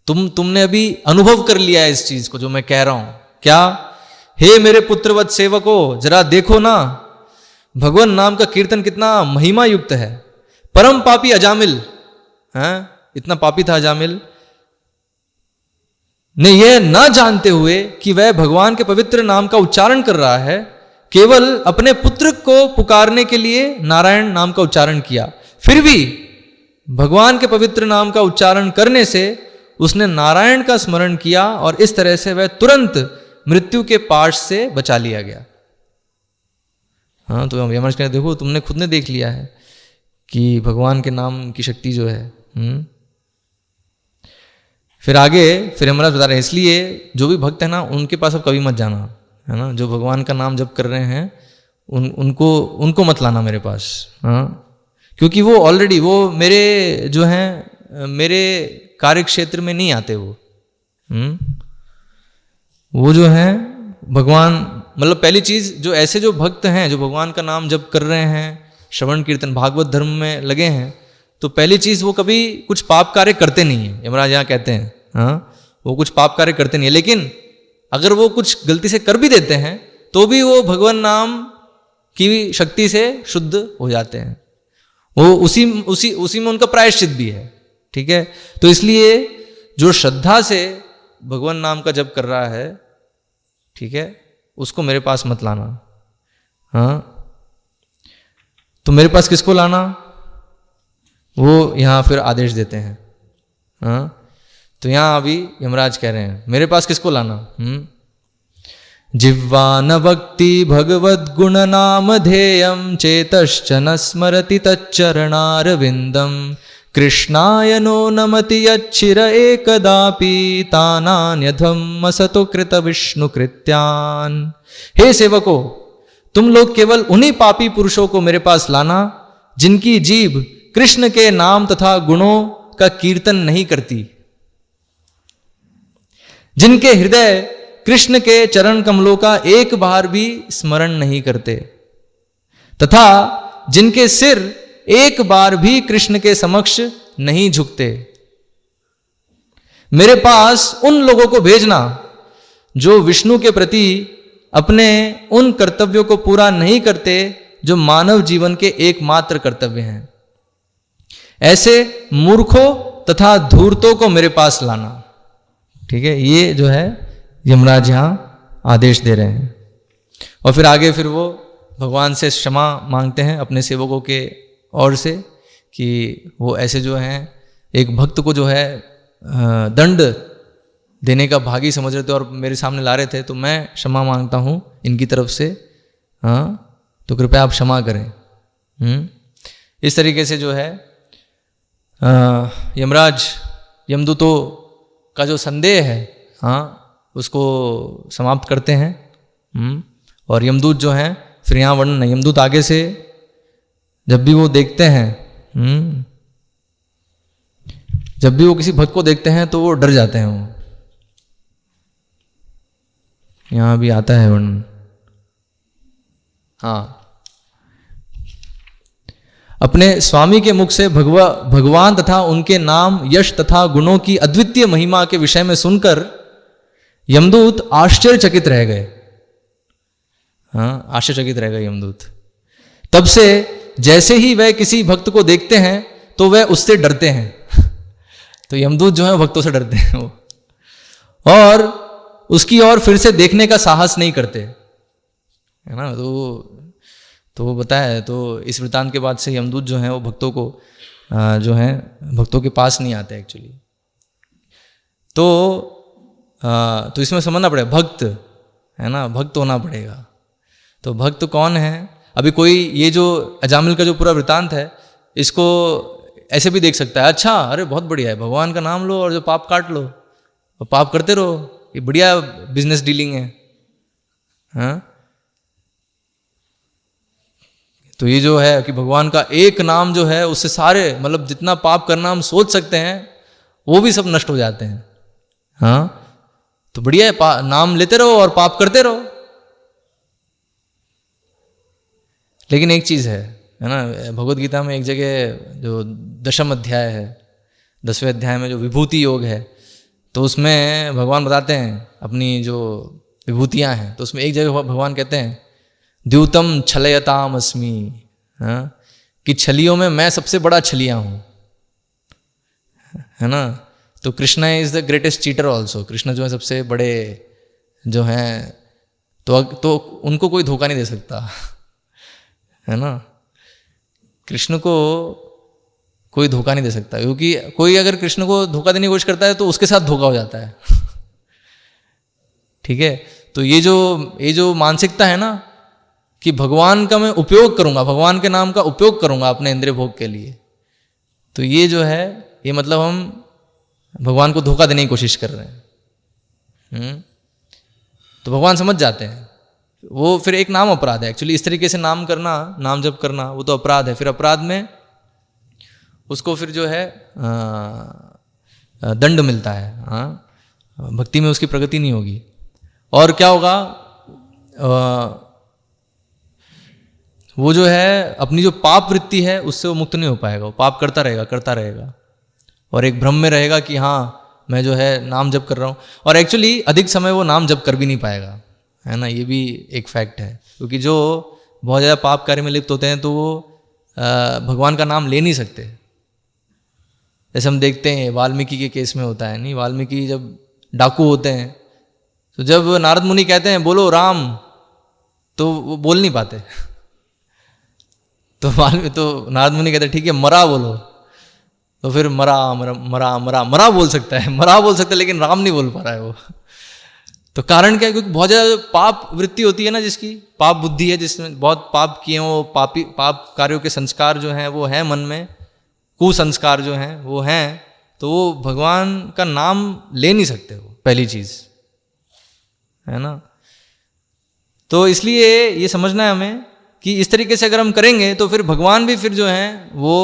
तुमने अभी अनुभव कर लिया है इस चीज को जो मैं कह रहा हूं। क्या? हे मेरे पुत्रवत सेवको, जरा देखो ना, भगवान नाम का कीर्तन कितना महिमा युक्त है। परम पापी अजामिल, इतना पापी था अजामिल, ने यह ना जानते हुए कि वह भगवान के पवित्र नाम का उच्चारण कर रहा है, केवल अपने पुत्र को पुकारने के लिए नारायण नाम का उच्चारण किया। फिर भी भगवान के पवित्र नाम का उच्चारण करने से उसने नारायण का स्मरण किया और इस तरह से वह तुरंत मृत्यु के पाश से बचा लिया गया। हाँ, तो यमराज कहते देखो तुमने खुद ने देख लिया है कि भगवान के नाम की शक्ति जो है। फिर आगे फिर यमराज बता रहे हैं, इसलिए जो भी भक्त है ना उनके पास अब कभी मत जाना, है ना, जो भगवान का नाम जप कर रहे हैं उनको मत लाना मेरे पास। हाँ, क्योंकि वो ऑलरेडी वो मेरे जो हैं मेरे कार्य क्षेत्र में नहीं आते। वो जो हैं भगवान, मतलब पहली चीज जो ऐसे जो भक्त हैं जो भगवान का नाम जप कर रहे हैं, श्रवण कीर्तन भागवत धर्म में लगे हैं, तो पहली चीज वो कभी कुछ पाप कार्य करते नहीं है। यमराज यहाँ कहते हैं हाँ, वो कुछ पाप कार्य करते नहीं है, लेकिन अगर वो कुछ गलती से कर भी देते हैं तो भी वो भगवान नाम की शक्ति से शुद्ध हो जाते हैं। वो उसी में उनका प्रायश्चित भी है। ठीक है, तो इसलिए जो श्रद्धा से भगवान नाम का जप कर रहा है, ठीक है, उसको मेरे पास मत लाना। हाँ, तो मेरे पास किसको लाना, वो यहां फिर आदेश देते हैं। हाँ, तो यहां अभी यमराज कह रहे हैं मेरे पास किसको लाना। जिह्वा न भक्ति भगवद गुण नाम ध्येयम चेतश्च न स्मरति तच्चरणारविंदम कृष्णाय नो नमति यच्छिर एकदापि तानान्यधम असतो कृत विष्णु कृत्यान। हे सेवको, तुम लोग केवल उन्हीं पापी पुरुषों को मेरे पास लाना जिनकी जीभ कृष्ण के नाम तथा गुणों का कीर्तन नहीं करती, जिनके हृदय कृष्ण के चरण कमलों का एक बार भी स्मरण नहीं करते, तथा जिनके सिर एक बार भी कृष्ण के समक्ष नहीं झुकते। मेरे पास उन लोगों को भेजना जो विष्णु के प्रति अपने उन कर्तव्यों को पूरा नहीं करते जो मानव जीवन के एकमात्र कर्तव्य हैं। ऐसे मूर्खों तथा धूर्तों को मेरे पास लाना। ठीक है, ये जो है यमराज यहां आदेश दे रहे हैं। और फिर आगे फिर वो भगवान से क्षमा मांगते हैं अपने सेवकों के ओर से कि वो ऐसे जो हैं एक भक्त को जो है दंड देने का भागी समझ रहे थे और मेरे सामने ला रहे थे, तो मैं क्षमा मांगता हूँ इनकी तरफ से। हाँ, तो कृपया आप क्षमा करें। इस तरीके से जो है यमराज यमदूतों का जो संदेह है, हाँ, उसको समाप्त करते हैं। और यमदूत जो हैं फिर यहाँ वर्णन है, यमदूत आगे से जब भी वो देखते हैं, जब भी वो किसी भक्त को देखते हैं तो वो डर जाते हैं। वो यहां भी आता है वर्णन। हाँ, अपने स्वामी के मुख से भगवान तथा उनके नाम, यश तथा गुणों की अद्वितीय महिमा के विषय में सुनकर यमदूत आश्चर्यचकित रह गए। हाँ, आश्चर्यचकित रह गए यमदूत। तब से जैसे ही वह किसी भक्त को देखते हैं तो वह उससे डरते हैं। तो यमदूत जो है भक्तों से डरते हैं वो, और उसकी ओर फिर से देखने का साहस नहीं करते, है ना। तो वो बताया, तो इस वृतांत के बाद से यमदूत जो है वो भक्तों को जो है भक्तों के पास नहीं आते एक्चुअली। तो इसमें समझना पड़ेगा, भक्त है ना, भक्त होना पड़ेगा। तो भक्त कौन है? अभी कोई ये जो अजामिल का जो पूरा वृतांत है इसको ऐसे भी देख सकता है, अच्छा अरे बहुत बढ़िया है, भगवान का नाम लो और जो पाप काट लो और पाप करते रहो, ये बढ़िया बिजनेस डीलिंग है। हाँ, तो ये जो है कि भगवान का एक नाम जो है उससे सारे मतलब जितना पाप करना हम सोच सकते हैं वो भी सब नष्ट हो जाते हैं। हाँ, तो बढ़िया है, नाम लेते रहो और पाप करते रहो। लेकिन एक चीज है ना, भगवत गीता में एक जगह जो 10वां अध्याय है, 10वें अध्याय में जो विभूति योग है, तो उसमें भगवान बताते हैं अपनी जो विभूतियां हैं। तो उसमें एक जगह भगवान कहते हैं द्यूतम छलयताम अस्मि, हाँ, कि छलियों में मैं सबसे बड़ा छलिया हूँ, है ना। तो Krishna is the greatest cheater also, Krishna जो है सबसे बड़े जो हैं, तो उनको कोई धोखा नहीं दे सकता, है ना। कृष्ण को कोई धोखा नहीं दे सकता, क्योंकि कोई अगर कृष्ण को धोखा देने की कोशिश करता है तो उसके साथ धोखा हो जाता है। ठीक है, तो ये जो मानसिकता है ना कि भगवान का मैं उपयोग करूंगा, भगवान के नाम का उपयोग करूंगा अपने इंद्रिय भोग के लिए, तो ये जो है ये मतलब हम भगवान को धोखा देने की कोशिश कर रहे हैं। तो भगवान समझ जाते हैं, वो फिर एक नाम अपराध है एक्चुअली, इस तरीके से नाम करना, नाम जप करना वो तो अपराध है। फिर अपराध में उसको फिर जो है दंड मिलता है, भक्ति में उसकी प्रगति नहीं होगी। और क्या होगा, वो जो है अपनी जो पाप वृत्ति है उससे वो मुक्त नहीं हो पाएगा, वो पाप करता रहेगा और एक भ्रम में रहेगा कि हाँ मैं जो है नाम जप कर रहा हूँ, और एक्चुअली अधिक समय वो नाम जप कर भी नहीं पाएगा, है ना। ये भी एक फैक्ट है, क्योंकि जो बहुत ज़्यादा पाप कार्य में लिप्त होते हैं तो वो भगवान का नाम ले नहीं सकते। जैसे हम देखते हैं वाल्मीकि के केस में होता है, नहीं, वाल्मीकि जब डाकू होते हैं तो जब नारद मुनि कहते हैं बोलो राम, तो वो बोल नहीं पाते। तो नारद मुनि कहते हैं ठीक है मरा बोलो, तो फिर मरा बोल सकता है, लेकिन राम नहीं बोल पा रहा है वो। तो कारण क्या है, क्योंकि बहुत ज़्यादा पाप वृत्ति होती है ना, जिसकी पाप बुद्धि है, जिसमें बहुत पाप किए वो पाप कार्यों के संस्कार जो हैं वो हैं मन में, कुसंस्कार जो हैं वो हैं, तो वो भगवान का नाम ले नहीं सकते, वो पहली चीज़ है ना। तो इसलिए ये समझना है हमें कि इस तरीके से अगर हम करेंगे तो फिर भगवान भी फिर जो हैं वो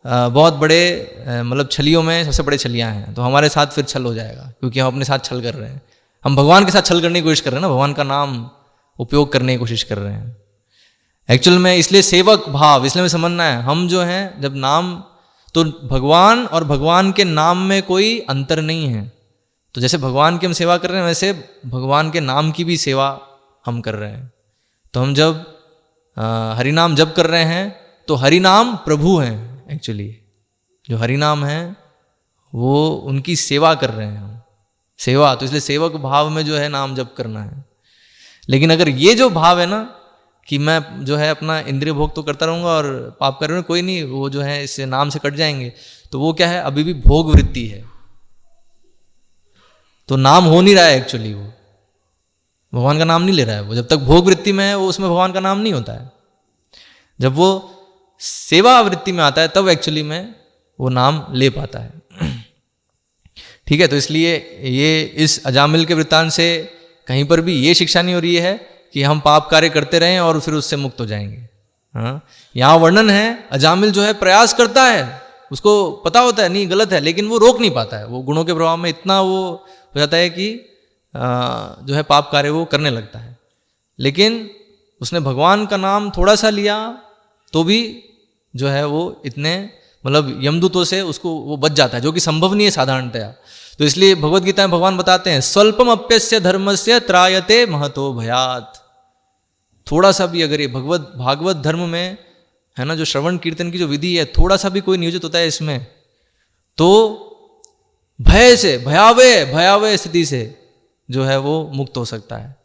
बहुत बड़े मतलब छलियों में सबसे बड़े छलियाँ हैं, तो हमारे साथ फिर छल हो जाएगा, क्योंकि हम अपने साथ छल कर रहे हैं, हम भगवान के साथ छल करने की कोशिश कर रहे हैं ना, भगवान का नाम उपयोग करने की कोशिश कर रहे हैं एक्चुअल में। इसलिए सेवक भाव, इसलिए हमें समझना है, हम जो हैं जब नाम, तो भगवान और भगवान के नाम में कोई अंतर नहीं है। तो जैसे भगवान की हम सेवा कर रहे हैं वैसे भगवान के नाम की भी सेवा हम कर रहे हैं। तो हम जब हरिनाम जप कर रहे हैं तो हरिनाम प्रभु हैं एक्चुअली, जो हरिनाम है वो उनकी सेवा कर रहे हैं हम, सेवा, तो इसलिए सेवक भाव में जो है नाम जप करना है। लेकिन अगर ये जो भाव है ना कि मैं जो है अपना इंद्रिय भोग तो करता रहूँगा और पाप कर रहा हूँ, कोई नहीं, वो जो है इससे नाम से कट जाएंगे, तो वो क्या है, अभी भी भोग वृत्ति है, तो नाम हो नहीं रहा है एक्चुअली, वो भगवान का नाम नहीं ले रहा है। वो जब तक भोग वृत्ति में है वो उसमें भगवान का नाम नहीं होता है, जब वो सेवा वृत्ति में आता है तब एक्चुअली में वो नाम ले पाता है। ठीक है, तो इसलिए ये इस अजामिल के वृत्तांत से कहीं पर भी ये शिक्षा नहीं हो रही है कि हम पाप कार्य करते रहें और फिर उससे मुक्त हो जाएंगे। हाँ, यहाँ वर्णन है अजामिल जो है प्रयास करता है, उसको पता होता है नहीं गलत है, लेकिन वो रोक नहीं पाता है, वो गुणों के प्रभाव में इतना वो हो जाता है कि जो है पाप कार्य वो करने लगता है। लेकिन उसने भगवान का नाम थोड़ा सा लिया तो भी जो है वो इतने मतलब यमदूतों से उसको वो बच जाता है, जो कि संभव नहीं है साधारणतया। तो इसलिए भगवत गीता में भगवान बताते हैं स्वल्पम अप्यस्य धर्मस्य त्रायते महतो भयात। थोड़ा सा भी अगर ये भागवत धर्म में है ना, जो श्रवण कीर्तन की जो विधि है, थोड़ा सा भी कोई नियोजित होता है इसमें, तो भय से भयावह स्थिति से जो है वो मुक्त हो सकता है,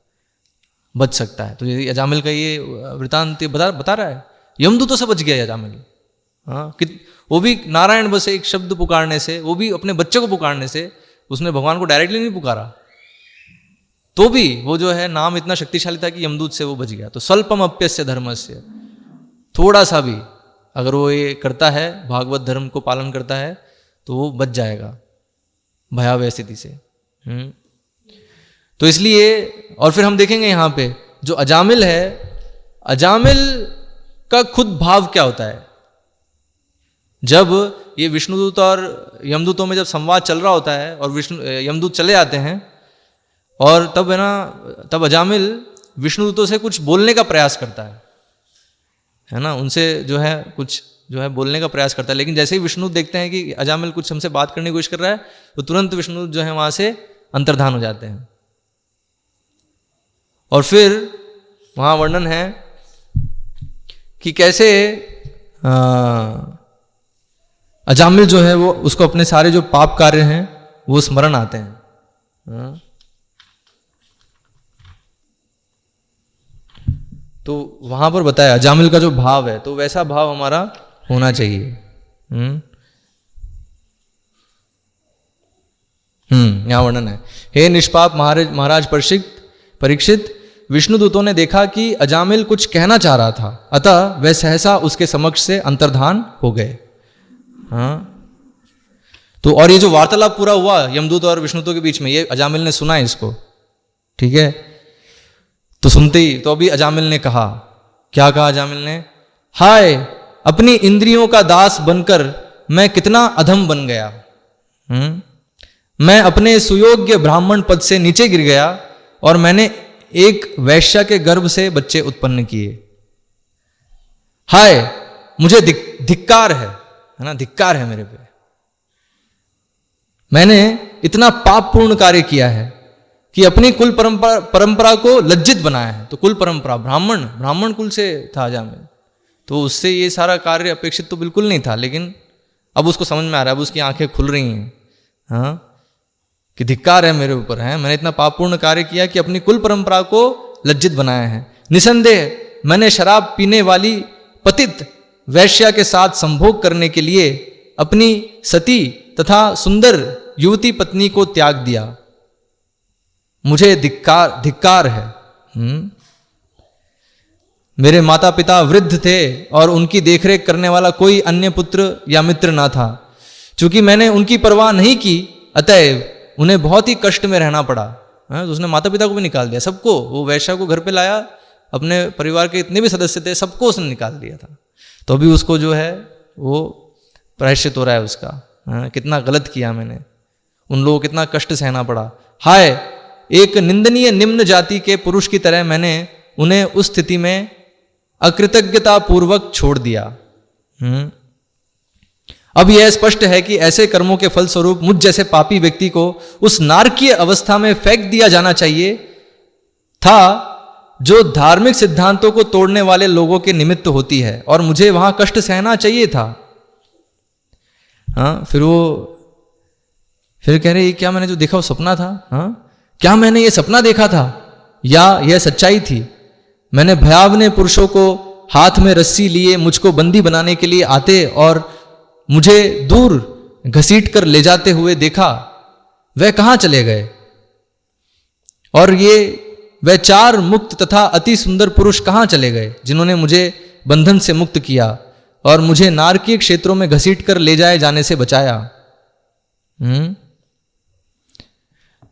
बच सकता है। तो ये अजामिल का ये वृतांत बता रहा है, यमदूतों से बच गया अजामिल। हाँ, वो भी नारायण बस एक शब्द पुकारने से, वो भी अपने बच्चे को पुकारने से, उसने भगवान को डायरेक्टली नहीं पुकारा, तो भी वो जो है नाम इतना शक्तिशाली था कि यमदूत से वो बच गया। तो स्वल्पम अप्यस्य धर्मस्य, थोड़ा सा भी अगर वो ये करता है, भागवत धर्म को पालन करता है, तो वो बच जाएगा भयावह स्थिति से। तो इसलिए, और फिर हम देखेंगे यहाँ पे जो अजामिल है, अजामिल का खुद भाव क्या होता है। जब ये विष्णुदूत और यमदूतों में जब संवाद चल रहा होता है और यमदूत चले जाते हैं, और तब है ना, तब अजामिल विष्णुदूतों से कुछ बोलने का प्रयास करता है ना, उनसे जो है कुछ जो है बोलने का प्रयास करता है। लेकिन जैसे ही विष्णु देखते हैं कि अजामिल कुछ हमसे बात करने की कोशिश कर रहा है, तो तुरंत विष्णु जो है वहां से अंतर्धान हो जाते हैं। और फिर वहां वर्णन है कि कैसे अजामिल जो है वो उसको अपने सारे जो पाप कार्य हैं वो स्मरण आते हैं। तो वहां पर बताया अजामिल का जो भाव है तो वैसा भाव हमारा होना चाहिए। यहां वर्णन है, हे निष्पाप महाराज परीक्षित, विष्णुदूतों ने देखा कि अजामिल कुछ कहना चाह रहा था, अतः वह सहसा उसके समक्ष से अंतर्धान हो गए। तो और ये जो वार्तालाप पूरा हुआ यमदूत और विष्णुदूतों के बीच में, ये अजामिल ने सुना इसको, ठीक है। तो सुनते ही तो अभी अजामिल ने कहा, क्या कहा अजामिल ने, हाय अपनी इंद्रियों का दास बनकर मैं कितना अधम बन गया। मैं अपने सुयोग्य ब्राह्मण पद से नीचे गिर गया और मैंने एक वैश्या के गर्भ से बच्चे उत्पन्न किए। हाय मुझे धिक्कार है ना, धिक्कार है मेरे पे, मैंने इतना पापपूर्ण कार्य किया है कि अपनी कुल परंपरा को लज्जित बनाया है। तो कुल परंपरा ब्राह्मण कुल से था अजामिल, तो उससे ये सारा कार्य अपेक्षित तो बिल्कुल नहीं था, लेकिन अब उसको समझ में आ रहा है, अब उसकी आंखें खुल रही हैं, हाँ, कि धिक्कार है मेरे ऊपर, है मैंने इतना पापपूर्ण कार्य किया कि अपनी कुल परंपरा को लज्जित बनाया है। निसंदेह मैंने शराब पीने वाली पतित वैश्या के साथ संभोग करने के लिए अपनी सती तथा सुंदर युवती पत्नी को त्याग दिया। मुझे धिक्कार है। मेरे माता पिता वृद्ध थे और उनकी देखरेख करने वाला कोई अन्य पुत्र या मित्र ना था। चूंकि मैंने उनकी परवाह नहीं की, अतएव उन्हें बहुत ही कष्ट में रहना पड़ा। तो उसने माता पिता को भी निकाल दिया, सबको, वो वैश्या को घर पे लाया, अपने परिवार के इतने भी सदस्य थे सबको उसने निकाल दिया था। तो अभी उसको जो है वो प्रायश्चित हो रहा है उसका, कितना गलत किया मैंने, उन लोगों को कितना कष्ट सहना पड़ा। हाय एक निंदनीय निम्न जाति के पुरुष की तरह मैंने उन्हें उस स्थिति में अकृतज्ञता पूर्वक छोड़ दिया। अब यह स्पष्ट है कि ऐसे कर्मों के फलस्वरूप मुझ जैसे पापी व्यक्ति को उस नारकीय अवस्था में फेंक दिया जाना चाहिए था जो धार्मिक सिद्धांतों को तोड़ने वाले लोगों के निमित्त होती है, और मुझे वहां कष्ट सहना चाहिए था। फिर कह रहे क्या मैंने जो देखा वो सपना था? क्या मैंने ये सपना देखा था या यह सच्चाई थी? मैंने भयावने पुरुषों को हाथ में रस्सी लिए मुझको बंदी बनाने के लिए आते और मुझे दूर घसीट कर ले जाते हुए देखा। वह कहां चले गए? और वह 4 मुक्त तथा अति सुंदर पुरुष कहां चले गए जिन्होंने मुझे बंधन से मुक्त किया और मुझे नारकीय क्षेत्रों में घसीट कर ले जाए जाने से बचाया?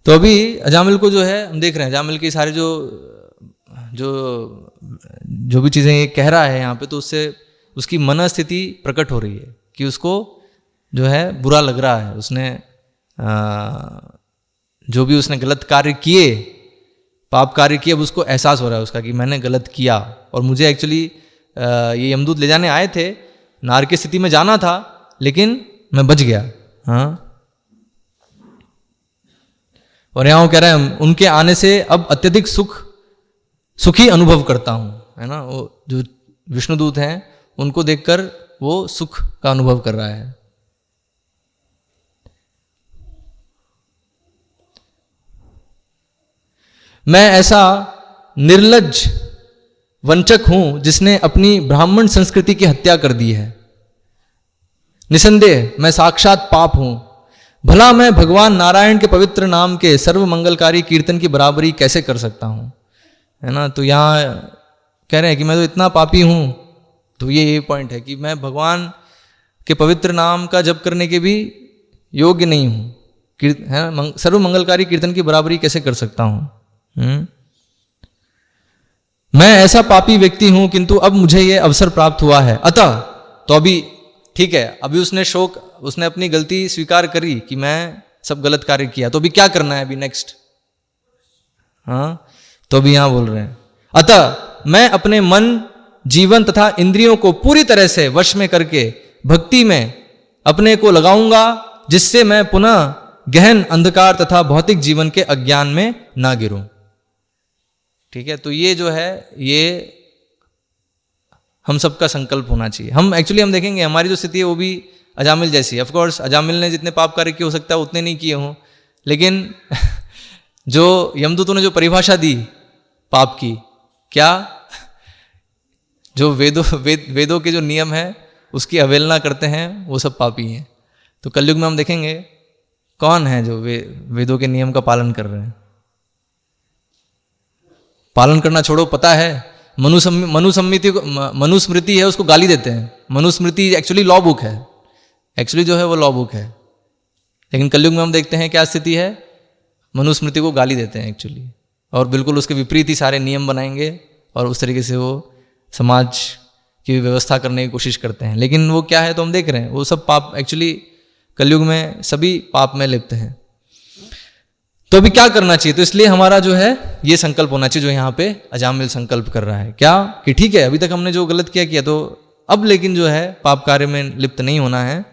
तो अभी अजामिल को जो है हम देख रहे हैं, अजामिल की सारे जो भी चीजें ये कह रहा है यहाँ पे, तो उससे उसकी मनस्थिति प्रकट हो रही है कि उसको जो है बुरा लग रहा है। उसने जो भी उसने गलत कार्य किए, पाप कार्य किए, अब उसको एहसास हो रहा है उसका कि मैंने गलत किया और मुझे एक्चुअली ये यमदूत ले जाने आए थे, नार की स्थिति में जाना था, लेकिन मैं बच गया। और यहाँ वो कह रहा है उनके आने से अब अत्यधिक सुखी अनुभव करता हूं, है ना। वो जो विष्णुदूत हैं उनको देखकर वो सुख का अनुभव कर रहा है। मैं ऐसा निर्लज्ज वंचक हूं जिसने अपनी ब्राह्मण संस्कृति की हत्या कर दी है। निसंदेह मैं साक्षात पाप हूं। भला मैं भगवान नारायण के पवित्र नाम के सर्व मंगलकारी कीर्तन की बराबरी कैसे कर सकता हूं, है ना। तो यहां कह रहे हैं कि मैं तो इतना पापी हूं। तो ये पॉइंट है कि मैं भगवान के पवित्र नाम का जप करने के भी योग्य नहीं हूं, है, सर्व मंगलकारी कीर्तन की बराबरी कैसे कर सकता हूं। मैं ऐसा पापी व्यक्ति हूं, किंतु अब मुझे यह अवसर प्राप्त हुआ है। अतः तो अभी ठीक है, अभी उसने अपनी गलती स्वीकार करी कि मैं सब गलत कार्य किया, तो अभी क्या करना है अभी नेक्स्ट? तो अभी यहां बोल रहे हैं अतः मैं अपने मन, जीवन तथा इंद्रियों को पूरी तरह से वश में करके भक्ति में अपने को लगाऊंगा, जिससे मैं पुनः गहन अंधकार तथा भौतिक जीवन के अज्ञान में ना गिरूं। ठीक है, तो ये जो है ये हम सबका संकल्प होना चाहिए। हम देखेंगे हमारी जो स्थिति है वो भी अजामिल जैसी है। ऑफकोर्स अजामिल ने जितने पाप कार्य किए हो सकता है उतने नहीं किए हों, लेकिन जो यमदूतों ने जो परिभाषा दी पाप की, क्या जो वेदों के जो नियम है उसकी अवहेलना करते हैं वो सब पापी हैं। तो कलयुग में हम देखेंगे कौन है जो वेदों के नियम का पालन कर रहे हैं। पालन करना छोड़ो, पता है मनुस्मृति है उसको गाली देते हैं। मनुस्मृति एक्चुअली लॉ बुक है, एक्चुअली जो है वो लॉ बुक है, लेकिन कलयुग में हम देखते हैं क्या स्थिति है, मनुस्मृति को गाली देते हैं एक्चुअली, और बिल्कुल उसके विपरीत ही सारे नियम बनाएंगे और उस तरीके से वो समाज की व्यवस्था करने की कोशिश करते हैं। लेकिन वो क्या है तो हम देख रहे हैं वो सब पाप, एक्चुअली कलयुग में सभी पाप में लिप्त हैं। तो अभी क्या करना चाहिए? तो इसलिए हमारा जो है ये संकल्प होना चाहिए जो यहाँ पे अजामिल संकल्प कर रहा है, क्या कि ठीक है अभी तक हमने जो गलत किया तो अब लेकिन जो है पाप कार्य में लिप्त नहीं होना है,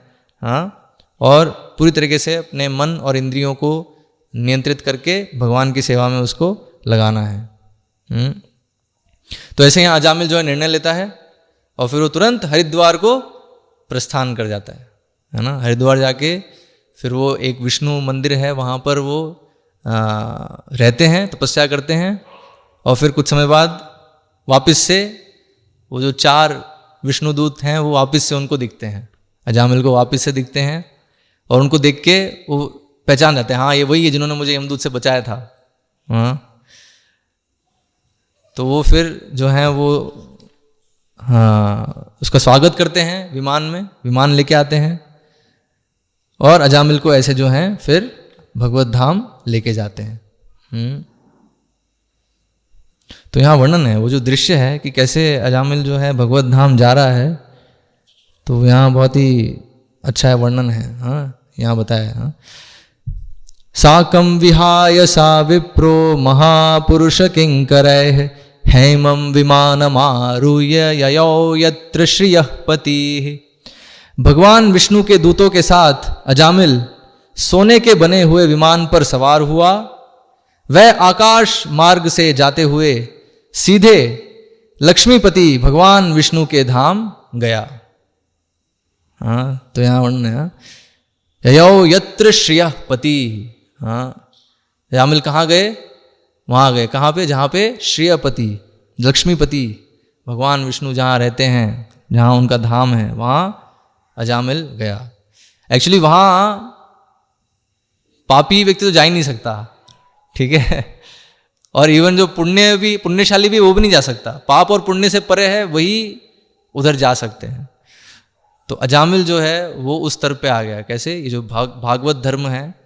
हाँ, और पूरी तरीके से अपने मन और इंद्रियों को नियंत्रित करके भगवान की सेवा में उसको लगाना है। तो ऐसे यहाँ अजामिल जो है निर्णय लेता है और फिर वो तुरंत हरिद्वार को प्रस्थान कर जाता है ना। हरिद्वार जाके फिर वो एक विष्णु मंदिर है वहाँ पर वो रहते हैं, तपस्या करते हैं, और फिर कुछ समय बाद वापस से वो जो 4 विष्णुदूत हैं वो वापस से उनको दिखते हैं, अजामिल को वापस से दिखते हैं, और उनको देख के वो पहचान जाते हैं, हाँ ये वही है जिन्होंने मुझे यमदूत से बचाया था। हाँ, तो वो फिर जो है वो हाँ उसका स्वागत करते हैं, विमान लेके आते हैं, और अजामिल को ऐसे जो हैं फिर भगवत धाम लेके जाते हैं। तो यहाँ वर्णन है, वो जो दृश्य है कि कैसे अजामिल जो है भगवत धाम जा रहा है, तो यहाँ बहुत ही अच्छा है वर्णन है। हाँ, यहाँ बताया है, हाँ, साकं विहाय सा विप्रो महापुरुष किंकरैः हेमं विमानमारुह्य ययौ यत्र श्रियः पतिः। भगवान विष्णु के दूतों के साथ अजामिल सोने के बने हुए विमान पर सवार हुआ। वह आकाश मार्ग से जाते हुए सीधे लक्ष्मीपति भगवान विष्णु के धाम गया। हाँ, तो यहाँ वर्णन है ययौ यत्र श्रियः पति। हाँ, अजामिल कहाँ गए? वहाँ गए, कहाँ पे? जहाँ पे श्रियपति लक्ष्मीपति भगवान विष्णु जहाँ रहते हैं, जहाँ उनका धाम है, वहाँ अजामिल गया। एक्चुअली वहाँ पापी व्यक्ति तो जा ही नहीं सकता, ठीक है, और इवन जो पुण्यशाली भी वो भी नहीं जा सकता। पाप और पुण्य से परे है वही उधर जा सकते हैं। तो अजामिल जो है वो उस स्तर पे आ गया। कैसे? ये जो भागवत धर्म है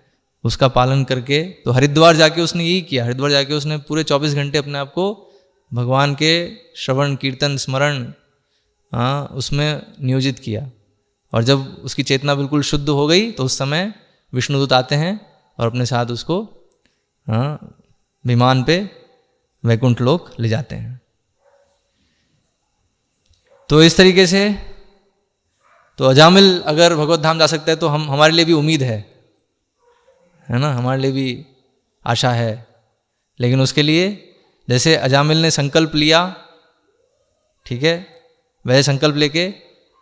उसका पालन करके, तो हरिद्वार जाके उसने यही किया। हरिद्वार जाके उसने पूरे 24 घंटे अपने आप को भगवान के श्रवण कीर्तन स्मरण उसमें नियोजित किया, और जब उसकी चेतना बिल्कुल शुद्ध हो गई तो उस समय विष्णुदूत आते हैं और अपने साथ उसको विमान पे वैकुंठ लोक ले जाते हैं। तो इस तरीके से तो अजामिल अगर भगवत धाम जा सकता है तो हमारे लिए भी उम्मीद है ना, हमारे लिए भी आशा है। लेकिन उसके लिए जैसे अजामिल ने संकल्प लिया, ठीक है, वह संकल्प लेके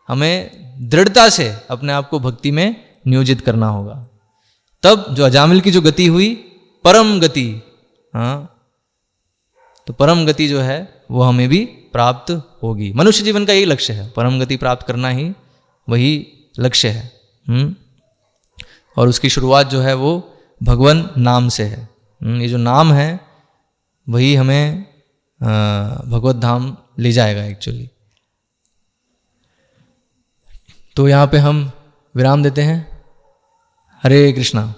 हमें दृढ़ता से अपने आप को भक्ति में नियोजित करना होगा। तब जो अजामिल की जो गति हुई, परम गति, हाँ, तो परम गति जो है वो हमें भी प्राप्त होगी। मनुष्य जीवन का यही लक्ष्य है, परम गति प्राप्त करना ही वही लक्ष्य है। और उसकी शुरुआत जो है वो भगवान नाम से है। ये जो नाम है वही हमें भगवत धाम ले जाएगा एक्चुअली। तो यहाँ पे हम विराम देते हैं। हरे कृष्णा।